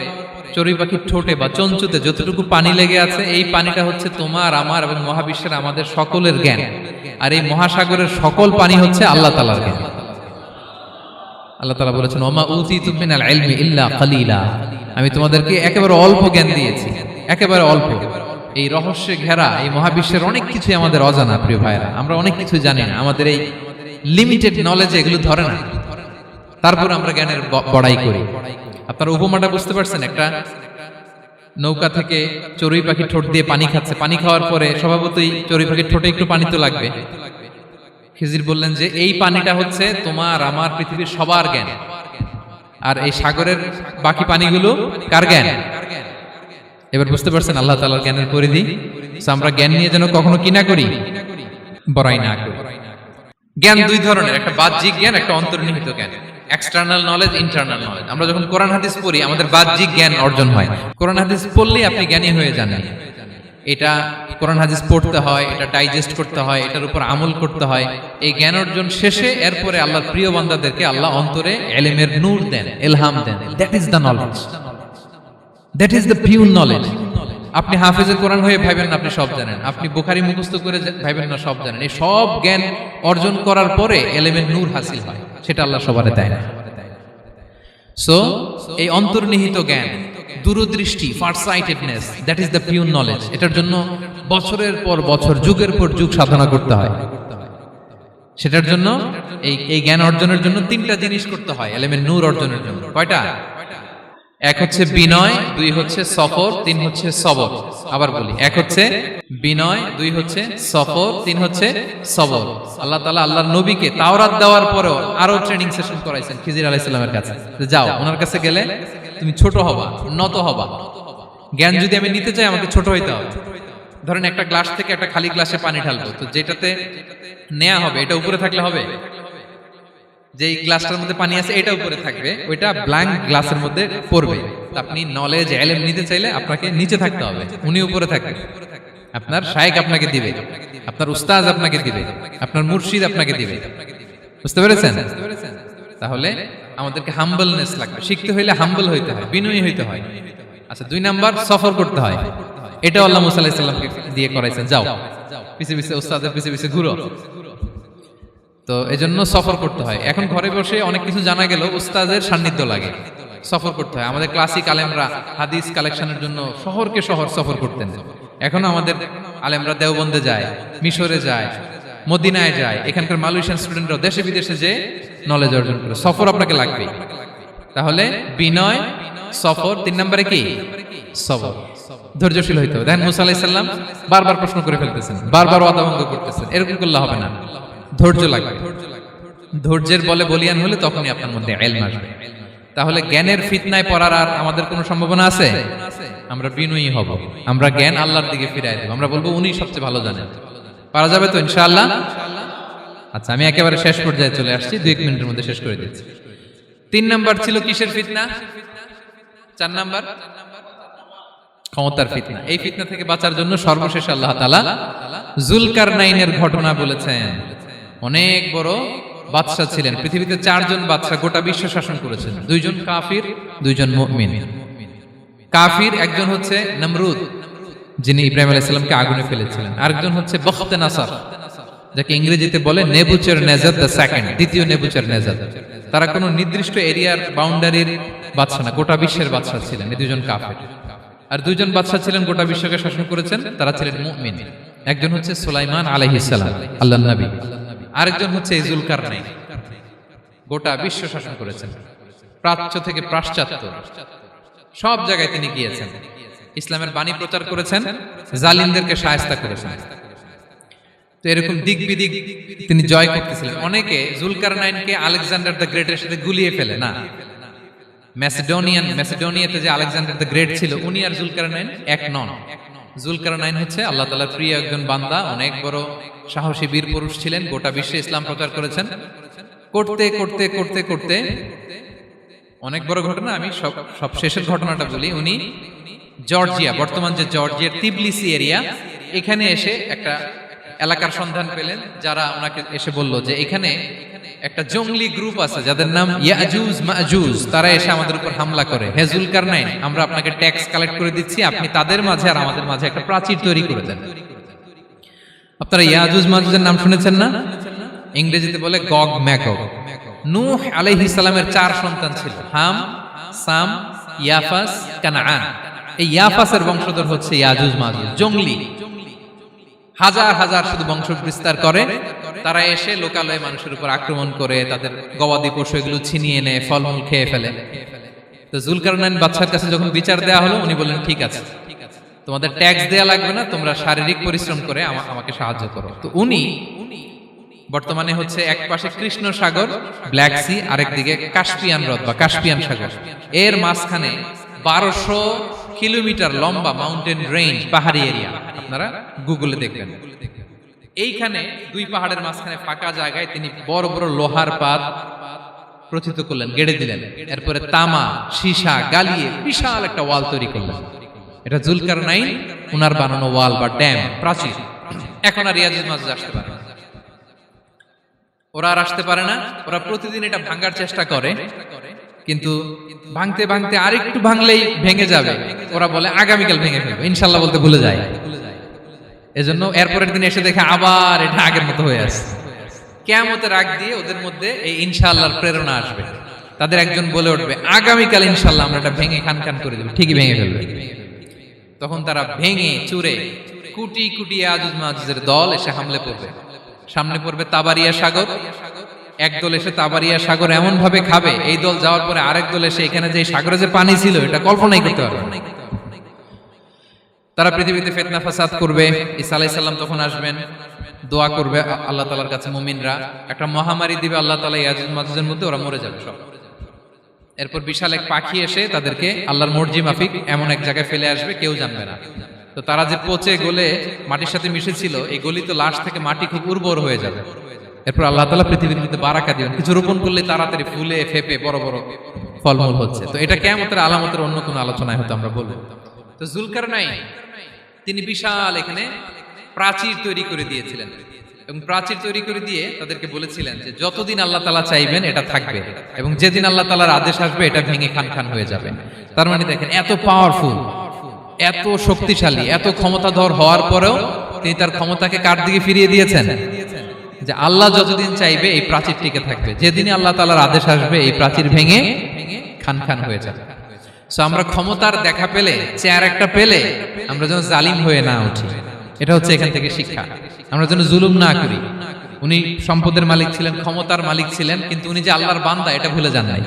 চড়ুই পাখির ঠোঁটে বা চঞ্চুতে যতটুকু পানি লেগে আছে, এই পানিটা হচ্ছে তোমার, আমার এবং মহাবিশ্বের আমাদের সকলের জ্ঞান। আর এই মহাসাগরের সকল পানি হচ্ছে আল্লাহ তাআলার জ্ঞান। আল্লাহ তাআলা বলেছেন, ওমা উতিতু মিনাল ইলমি ইল্লা কালিলা। আমি তোমাদেরকে একেবারে অল্প জ্ঞান দিয়েছি, একেবারে অল্প। এই রহস্যে ঘেরা এই মহাবিশ্বের অনেক কিছু আমাদের অজানা। প্রিয় ভাইরা, আমরা অনেক কিছু জানি না, আমাদের এই লিমিটেড নলেজ এগুলো ধরে না, তারপর আমরা জ্ঞানের বড়াই করি। আপনারা উপমাটা বুঝতে পারছেন? একটা নৌকা থেকে চড়ুই পাখি ঠোঁট দিয়ে পানি খাচ্ছে, পানি খাওয়ার পরে স্বভাবতই চড়ুই পাখির ঠোঁটে একটু পানি তো লাগবে। খিজির বললেন যে এই পানিটা হচ্ছে তোমার, আমার, পৃথিবীর সবার জ্ঞান, আর এই সাগরের বাকি পানিগুলো কার জ্ঞান? এবার বুঝতে পারছেন আল্লাহ তাআলার জ্ঞানের পরিধি। আমরা জ্ঞান নিয়ে যেন কখনো কি না করি, বড়াই না করি। জ্ঞান দুই ধরনের, একটা বাহ্যিক জ্ঞান, একটা অন্তর্নিহিত জ্ঞান। External knowledge, internal knowledge. আমরা যখন কোরআন হাদিস পড়ি আমাদের বাহ্যিক জ্ঞান অর্জন হয়। কোরআন হাদিস পড়লেই আপনি জ্ঞানী হয়ে যান। এটা কোরআন হাদিস পড়তে হয়, এটা ডাইজেস্ট করতে হয়, এটার উপর আমল করতে হয়। এই জ্ঞান অর্জন শেষে এরপরে আল্লাহর প্রিয় বান্দাদেরকে আল্লাহ অন্তরে ইলমের নূর দেন, ইলহাম দেন। That is the knowledge, that is the pure knowledge. আপনি হাফেজে কোরআন হয়ে ভাবেন না আপনি সব জানেন, আপনি বুখারী মুখস্থ করে ভাবেন না সব জানেন। এই সব জ্ঞান অর্জন করার পরে ইলমের নূর হাসিল হয়, সেটা আল্লাহ সবারে দেয় না। সো এই অন্তর্নিহিত জ্ঞান, দূরদৃষ্টি, farsightedness, that is the pure knowledge. এটার জন্য বছরের পর বছর, যুগের পর যুগ সাধনা করতে হয়। সেটার জন্য এই জ্ঞান অর্জনের জন্য তিনটা জিনিস করতে হয় ইলমের নূর অর্জনের জন্য। কয়টা? এক হচ্ছে বিনয়, দুই হচ্ছে সফর, তিন হচ্ছে সবর। আবার বলি, এক হচ্ছে বিনয়, দুই হচ্ছে সফর, তিন হচ্ছে সবর। আল্লাহ তাআলা আল্লাহর নবীকে তাওরাত দেওয়ার পরেও আরো ট্রেনিং সেশন করাইছেন খিজির আলাইহিস সালামের কাছে। যাও, ওনার কাছে গেলে তুমি ছোট হবা, নত হবা। জ্ঞান যদি আমি নিতে চাই আমাকে ছোট হইতে হবে। ধরেন একটা গ্লাস থেকে একটা খালি গ্লাসে পানি ঢালবো, তো যেটাতে নেওয়া হবে এটা উপরে থাকলে হবে? যেই গ্লাসটার মধ্যে পানি আছে এটা উপরে থাকবে, ওইটা ব্ল্যাঙ্ক গ্লাসের মধ্যে পড়বে। আপনি নলেজ, ইলম নিতে চাইলে আপনাকে নিচে থাকতে হবে, উনি উপরে থাকবে। আপনার শায়েখ আপনাকে দিবে, আপনার উস্তাদ আপনাকে দিবে, আপনার মুর্শিদ আপনাকে দিবে। বুঝতে পেরেছেন? তাহলে আমাদেরকে হাম্বলনেস লাগবে, শিখতে হইলে হাম্বল হইতে হয়, বিনয়ী হইতে হয়। আচ্ছা 2 নাম্বার সফর করতে হয়, এটাও আল্লাহ মুসা আলাইহিস সালামকে দিয়ে করাইছেন, যাও পিছে পিছে উস্তাদের পিছে পিছে ঘুরো। তো এজন্য সফর করতে হয়। এখন ঘরে বসে অনেক কিছু জানা গেল, উস্তাদের সান্নিধ্য লাগে, সফর করতে হয়। আমাদের ক্লাসিক আলেমরা হাদিস কালেকশনের জন্য শহরকে শহর সফর করতেন। এখনো আমাদের আলেমরা দেওবন্দে যায়, মিশরে যায়, মদিনায় যায়, এখানকার মালয়েশিয়ান স্টুডেন্টরা দেশে বিদেশে যে নলেজ অর্জন করে। সফর আপনাকে লাগবে। তাহলে বিনয়, সফর, 3 নম্বরে কি সবর, ধৈর্যশীল হইতে হবে। দেখেন মুসা আলাইহিস সালাম বারবার প্রশ্ন করে ফেলতেছেন, বারবার ওয়াদা ভঙ্গ করতেছেন, এরকম করলে হবে না, ধৈর্য লাগবে। ধৈর্যের বলে বলিয়ান হলে তখনই আপনার মধ্যে ইলম আসবে। তাহলে জ্ঞানের ফিতনায় পড়ার আর আমাদের কোনো সম্ভাবনা আছে? আমরা বিনয়ী হব, আমরা জ্ঞান আল্লাহর দিকে ফিরাই দেব, আমরা বলবো উনি সবচেয়ে ভালো জানেন। পারা যাবে তো ইনশাআল্লাহ? আচ্ছা আমি একেবারে শেষ পর্যায়ে চলে আসছি, 2 মিনিটের মধ্যে শেষ করে দিচ্ছি। 3 নাম্বার ছিল কিসের ফিতনা? 4 নাম্বার ক্ষমতার ফিতনা। এই ফিতনা থেকে বাঁচার জন্য সর্বশেষ আল্লাহ তাআলা যুলকারনাইনের ঘটনা বলেছেন। অনেক বড় বাদশা ছিলেন, পৃথিবীতে 4 জন বাদশা গোটা বিশ্ব শাসন করেছেন, 2 জন কাফির, 2 জন মুমিন। কাফির একজন হচ্ছে নমরুদ, যিনি ইব্রাহিম আলাইহিস সালামকে আগুনে ফেলেছিলেন, আরেকজন হচ্ছে বখতে নাসার, যাকে ইংরেজিতে বলে নেবুচারনেজার দ্য সেকেন্ড, দ্বিতীয় নেবুচারনেজার। তারা কোনো নির্দিষ্ট এরিয়ার বাউন্ডারির বাদশা না, গোটা বিশ্বের বাদশা ছিলেন। এই 2 জন কাফির। আর 2 জন বাদশা ছিলেন গোটা বিশ্বকে শাসন করেছেন, তারা ছিলেন মুমিন। একজন হচ্ছে সুলাইমান আলাইহিস সালাম, আল্লাহর নবী, আরেকজন হচ্ছে যুলকারনাইন, গোটা বিশ্ব শাসন করেছেন, প্রাচ্য থেকে পাশ্চাত্য সব জায়গায় তিনি গিয়েছেন, ইসলামের বাণী প্রচার করেছেন, জালিমদেরকে শায়েস্তা করেছেন। তো এরকম দিক বিদিক তিনি জয় করতেছিলেন। অনেকে যুলকারনাইনকে আলেকজান্ডার দ্য গ্রেটের সাথে গুলিয়ে ফেলে না। ম্যাসিডোনিয়াতে যে আলেকজান্ডার দ্য গ্রেট ছিল, উনি আর যুলকারনাইন এক নন। যুলকারনাইন হচ্ছে আল্লাহ তাআলার প্রিয় একজন বান্দা, অনেক বড় সাহসী বীর পুরুষ ছিলেন, গোটা বিশ্বে ইসলাম প্রচার করেছেন। করতে করতে করতে করতে অনেক বড় ঘটনা, আমি সব শেষের ঘটনাটা বলি। উনি জর্জিয়া, বর্তমান যে জর্জিয়ার তিবলিসি এরিয়া, এখানে এসে একটা এলাকার সন্ধান পেলেন, যারা ওনাকে এসে বলল যে এখানে একটা জঙ্গলি গ্রুপ আছে যাদের নাম ইয়াজুজ মাজুজ, তারা এসে আমাদের উপর হামলা করে। হে যুলকারনাইন, আমরা আপনাকে ট্যাক্স কালেক্ট করে দিচ্ছি, আপনি তাদের মাঝে আর আমাদের মাঝে একটা প্রাচীর তৈরি করে দেন। আপনারা ইয়াজুজ মাজুজের নাম শুনেছেন না? ইংরেজিতে বলে গগ ম্যাগগ। নূহ আলাইহিস সালামের 4 সন্তান ছিল, হাম, সাম, ইয়াফাস, কানাআন। এই ইয়াফাসের বংশধর হচ্ছে ইয়াজুজ মাজুজ, জঙ্গলি, হাজার হাজার শুধু বংশ বিস্তার করে। তারা এসে লোকালয়ে মানুষের উপর আক্রমণ করে, তাদের গবাদি পশু এগুলো ছিনিয়ে নেয়, ফলমূল খেয়ে ফেলে। তো যুলকারনাইন বাদশার কাছে যখন বিচার দেওয়া হলো, উনি বললেন ঠিক আছে, তোমাদের ট্যাক্স দেয়া লাগবে না, তোমরা শারীরিক পরিশ্রম করে আমাকে সাহায্য করো। তো উনি বর্তমানে হচ্ছে এক পাশে কৃষ্ণ সাগর, ব্ল্যাক সি, আরেকদিকে কাস্পিয়ান হ্রদ বা কাস্পিয়ান সাগর, এর মাঝখানে 1200 কিলোমিটার লম্বা মাউন্টেন রেঞ্জ, পাহাড়ি এরিয়া, আপনারা গুগলে দেখবেন। এইখানে 2 পাহাড়ের মাঝখানে ফাঁকা জায়গায় তিনি বড় বড় লোহার পাত প্রথিত করলেন, গেড়ে দিলেন। এরপরে তামা, সীসা গালিয়ে বিশাল একটা ওয়াল তৈরি করলেন। এটা যুলকারনাইন উনার বানানো ওয়াল বা ড্যাম, প্রাচীর। এখন আর ইয়াজুজ মাজুজ আসতে পারে না, ওরা আর আসতে পারে না। ওরা প্রতিদিন এটা ভাঙার চেষ্টা করে, কিন্তু ভাঙতে ভাঙতে আরেকটু ভাঙলেই ভেঙে যাবে। ওরা বলে আগামীকাল ভেঙে ফেলবে, ইনশাল্লাহ বলতে ভুলে যায়। এজন্য এরপরের দিন এসে দেখে আবার এটা আগের মতো হয়ে আছে। কিয়ামতের আগ দিয়ে ওদের মধ্যে এই ইনশাআল্লাহর প্রেরণা আসবে। তাদের একজন বলে উঠবে আগামীকাল ইনশাআল্লাহ আমরা এটা ভেঙে খান খান করে দেব, ঠিকই ভেঙে ফেলবে। তখন তারা ভেঙে চুরে কোটি কোটি ইয়াজুজ মাজুজের দল এসে হামলে পড়বে। সামনে পড়বে তাবারিয়া সাগর, একদল এসে তাবারিয়া সাগর এমন ভাবে খাবে, এই দল যাওয়ার পরে আরেক দল এসে এখানে যে সাগরে যে পানি ছিল এটা কল্পনাই করতে পারবে না। তারা পৃথিবীতে ফিতনা ফাসাদ করবে। ঈসা আলাইহিস সালাম তখন আসবেন, দোয়া করবে আল্লাহ তাআলার কাছে মুমিনরা, একটা মহামারী দিবে আল্লাহ তাআলা ইয়াজুজ মাজুজের মধ্যে, ওরা মরে যাবে সব। এরপর বিশাল এক পাখি এসে তাদেরকে আল্লাহর মর্জি মাফিক এমন এক জায়গায় ফেলে আসবে, কেউ জানবে না। তো তারা যে পচে গলে মাটির সাথে মিশেছিল, এই গলিত লাশ থেকে মাটি খুব উর্বর হয়ে যাবে। এরপর আল্লাহ তাআলা পৃথিবীর মধ্যে বারাকা দিবেন, কিছু রোপণ করলে তাড়াতাড়ি ফুলে ফেপে বড় বড় ফলমূল হচ্ছে। তো এটা কিয়ামতের আলামতের অন্য কোনো আলোচনায় হয়তো আমরা বলবো। তো যুলকারনাইন তিনি বিশাল এখানে প্রাচীর তৈরি করে দিয়েছিলেন। এবং প্রাচীর তৈরি করে দিয়ে তাদেরকে বলেছিলেন যে যতদিন আল্লাহ তাআলা চাইবেন এটা থাকবে, এবং যেদিন আল্লাহ তাআলার আদেশ আসবে এটা ভেঙে খান খান হয়ে যাবে। তার মানে দেখেন, এত পাওয়ারফুল, এত শক্তিশালী, এত ক্ষমতাধর হওয়ার পরেও তিনি তার ক্ষমতাকে কার দিকে ফিরিয়ে দিয়েছেন? যে আল্লাহ যতদিন চাইবে এই প্রাচীর টিকে থাকবে, যেদিনই আল্লাহ তাআলার আদেশ আসবে এই প্রাচীর ভেঙে খান খান হয়ে যাবে। সো আমরা ক্ষমতার দেখা পেলে, চেয়ার একটা পেলে আমরা যেন জালিম হয়ে না উঠি, এটা হচ্ছে এখান থেকে শিক্ষা। আমরা যেন জুলুম না করি। উনি সম্পদের মালিক ছিলেন, ক্ষমতার মালিক ছিলেন, কিন্তু উনি যে আল্লাহর বান্দা এটা ভুলে যান নাই।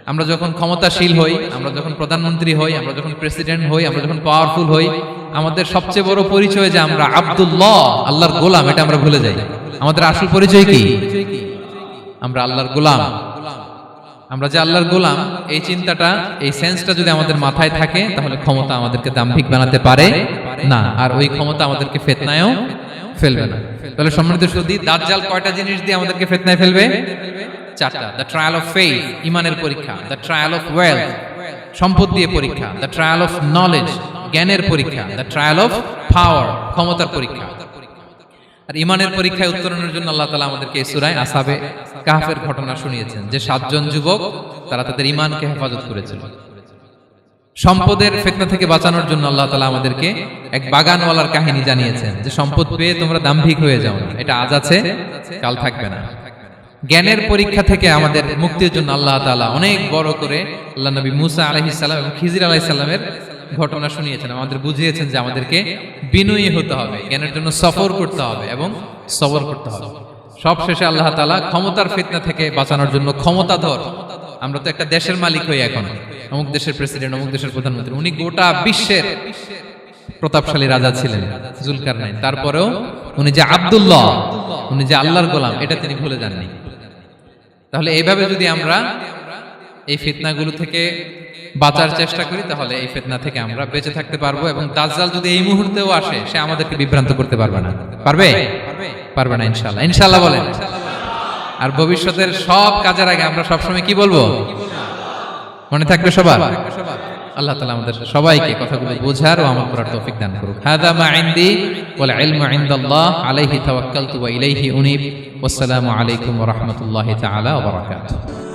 আমরা যখন ক্ষমতাশীল হই, আমরা যখন প্রধানমন্ত্রী হই, আমরা যখন প্রেসিডেন্ট হই, আমরা যখন পাওয়ারফুল হই, আমাদের সবচেয়ে বড় পরিচয় যে আমরা আব্দুল্লাহ, আল্লাহর গোলাম, এটা আমরা ভুলে যাই। আমাদের আসল পরিচয় কি? আমরা আল্লাহর গোলাম। আমরা যে আল্লাহর গোলাম, এই চিন্তাটা, এই সেন্সটা যদি আমাদের মাথায় থাকে, তাহলে ক্ষমতা আমাদেরকে দাম্ভিক বানাতে পারে না, আর ওই ক্ষমতা আমাদেরকে ফিতনায়ও ফেলবে না। তাহলে সম্মানিত সুধী, দাজ্জাল কয়টা জিনিস দিয়ে আমাদেরকে ফিতনায় ফেলবে? চারটা। দ্য ট্রায়াল অফ ফেইথ, ইমানের পরীক্ষা; দ্য ট্রায়াল অফ ওয়েলথ, সম্পদ দিয়ে পরীক্ষা; দ্য ট্রায়াল অফ নলেজ, জ্ঞানের পরীক্ষা; দ্য ট্রায়াল অফ পাওয়ার, ক্ষমতার পরীক্ষা। আর ইমানের পরীক্ষায় উত্তরণের জন্য আল্লাহ তাআলা আমাদেরকে এই সূরায় আসহাবে কাহফের ঘটনা শুনিয়েছেন, যে 7 জন যুবক তারা তাদের ইমানকে হেফাজত করেছিল। সম্পদের ফিতনা থেকে বাঁচানোর জন্য আল্লাহ তাআলা আমাদেরকে এক বাগানওয়ালার কাহিনী জানিয়েছেন, যে সম্পদ পেয়ে তোমরা দাম্ভিক হয়ে যাও না, এটা আজ আছে কাল থাকবে না। জ্ঞানের পরীক্ষা থেকে আমাদের মুক্তির জন্য আল্লাহ তাআলা অনেক বড় করে আল্লাহ নবী মুসা আলাইহিস সালাম এবং খিজির আলাইহিস সালামের ঘটনা শুনিয়েছেন, আমাদের বুঝিয়েছেন যে আমাদেরকে বিনয়ী হতে হবে, জ্ঞানের জন্য সফর করতে হবে এবং সবর করতে হবে। সব শেষে আল্লাহ তাআলা ক্ষমতার ফিতনা থেকে বাঁচানোর জন্য ক্ষমতাধর, আমরা তো একটা দেশের মালিক হই এখন, অমুক দেশের প্রেসিডেন্ট, অমুক দেশের প্রধানমন্ত্রী, উনি গোটা বিশ্বের প্রতাপশালী রাজা ছিলেন জুলকারনাইন, তারপরেও উনি যে আব্দুল্লাহ, উনি যে আল্লাহর গোলাম, এটা তিনি ভুলে যাননি। তাহলে এইভাবে যদি আমরা এই ফিতনাগুলো থেকে বাঁচার চেষ্টা করি, তাহলে এই ফিতনা থেকে আমরা বেঁচে থাকতে পারবো, এবং দাজ্জাল যদি এই মুহূর্তেও আসে, সে আমাদেরকে বিভ্রান্ত করতে পারবে না। পারবে? পারবে না ইনশাআল্লাহ। ইনশাআল্লাহ বলেন। আর ভবিষ্যতের সব কাজের আগে আমরা সবসময় কি বলবো? মনে থাকবে সবার? আল্লাহ তাআলা আমাদের সবাইকে কথাগুলো বোঝার ও আমল করার তৌফিক দান করুক। হাদা মা ইনদি ওয়াল ইলমু ইনদাল্লাহ আলাইহি তাওয়াক্কালতু ওয়া ইলাইহি উনীব। ওয়াসসালামু আলাইকুম ওয়া রাহমাতুল্লাহি তাআলা ওয়া বারাকাতুহু।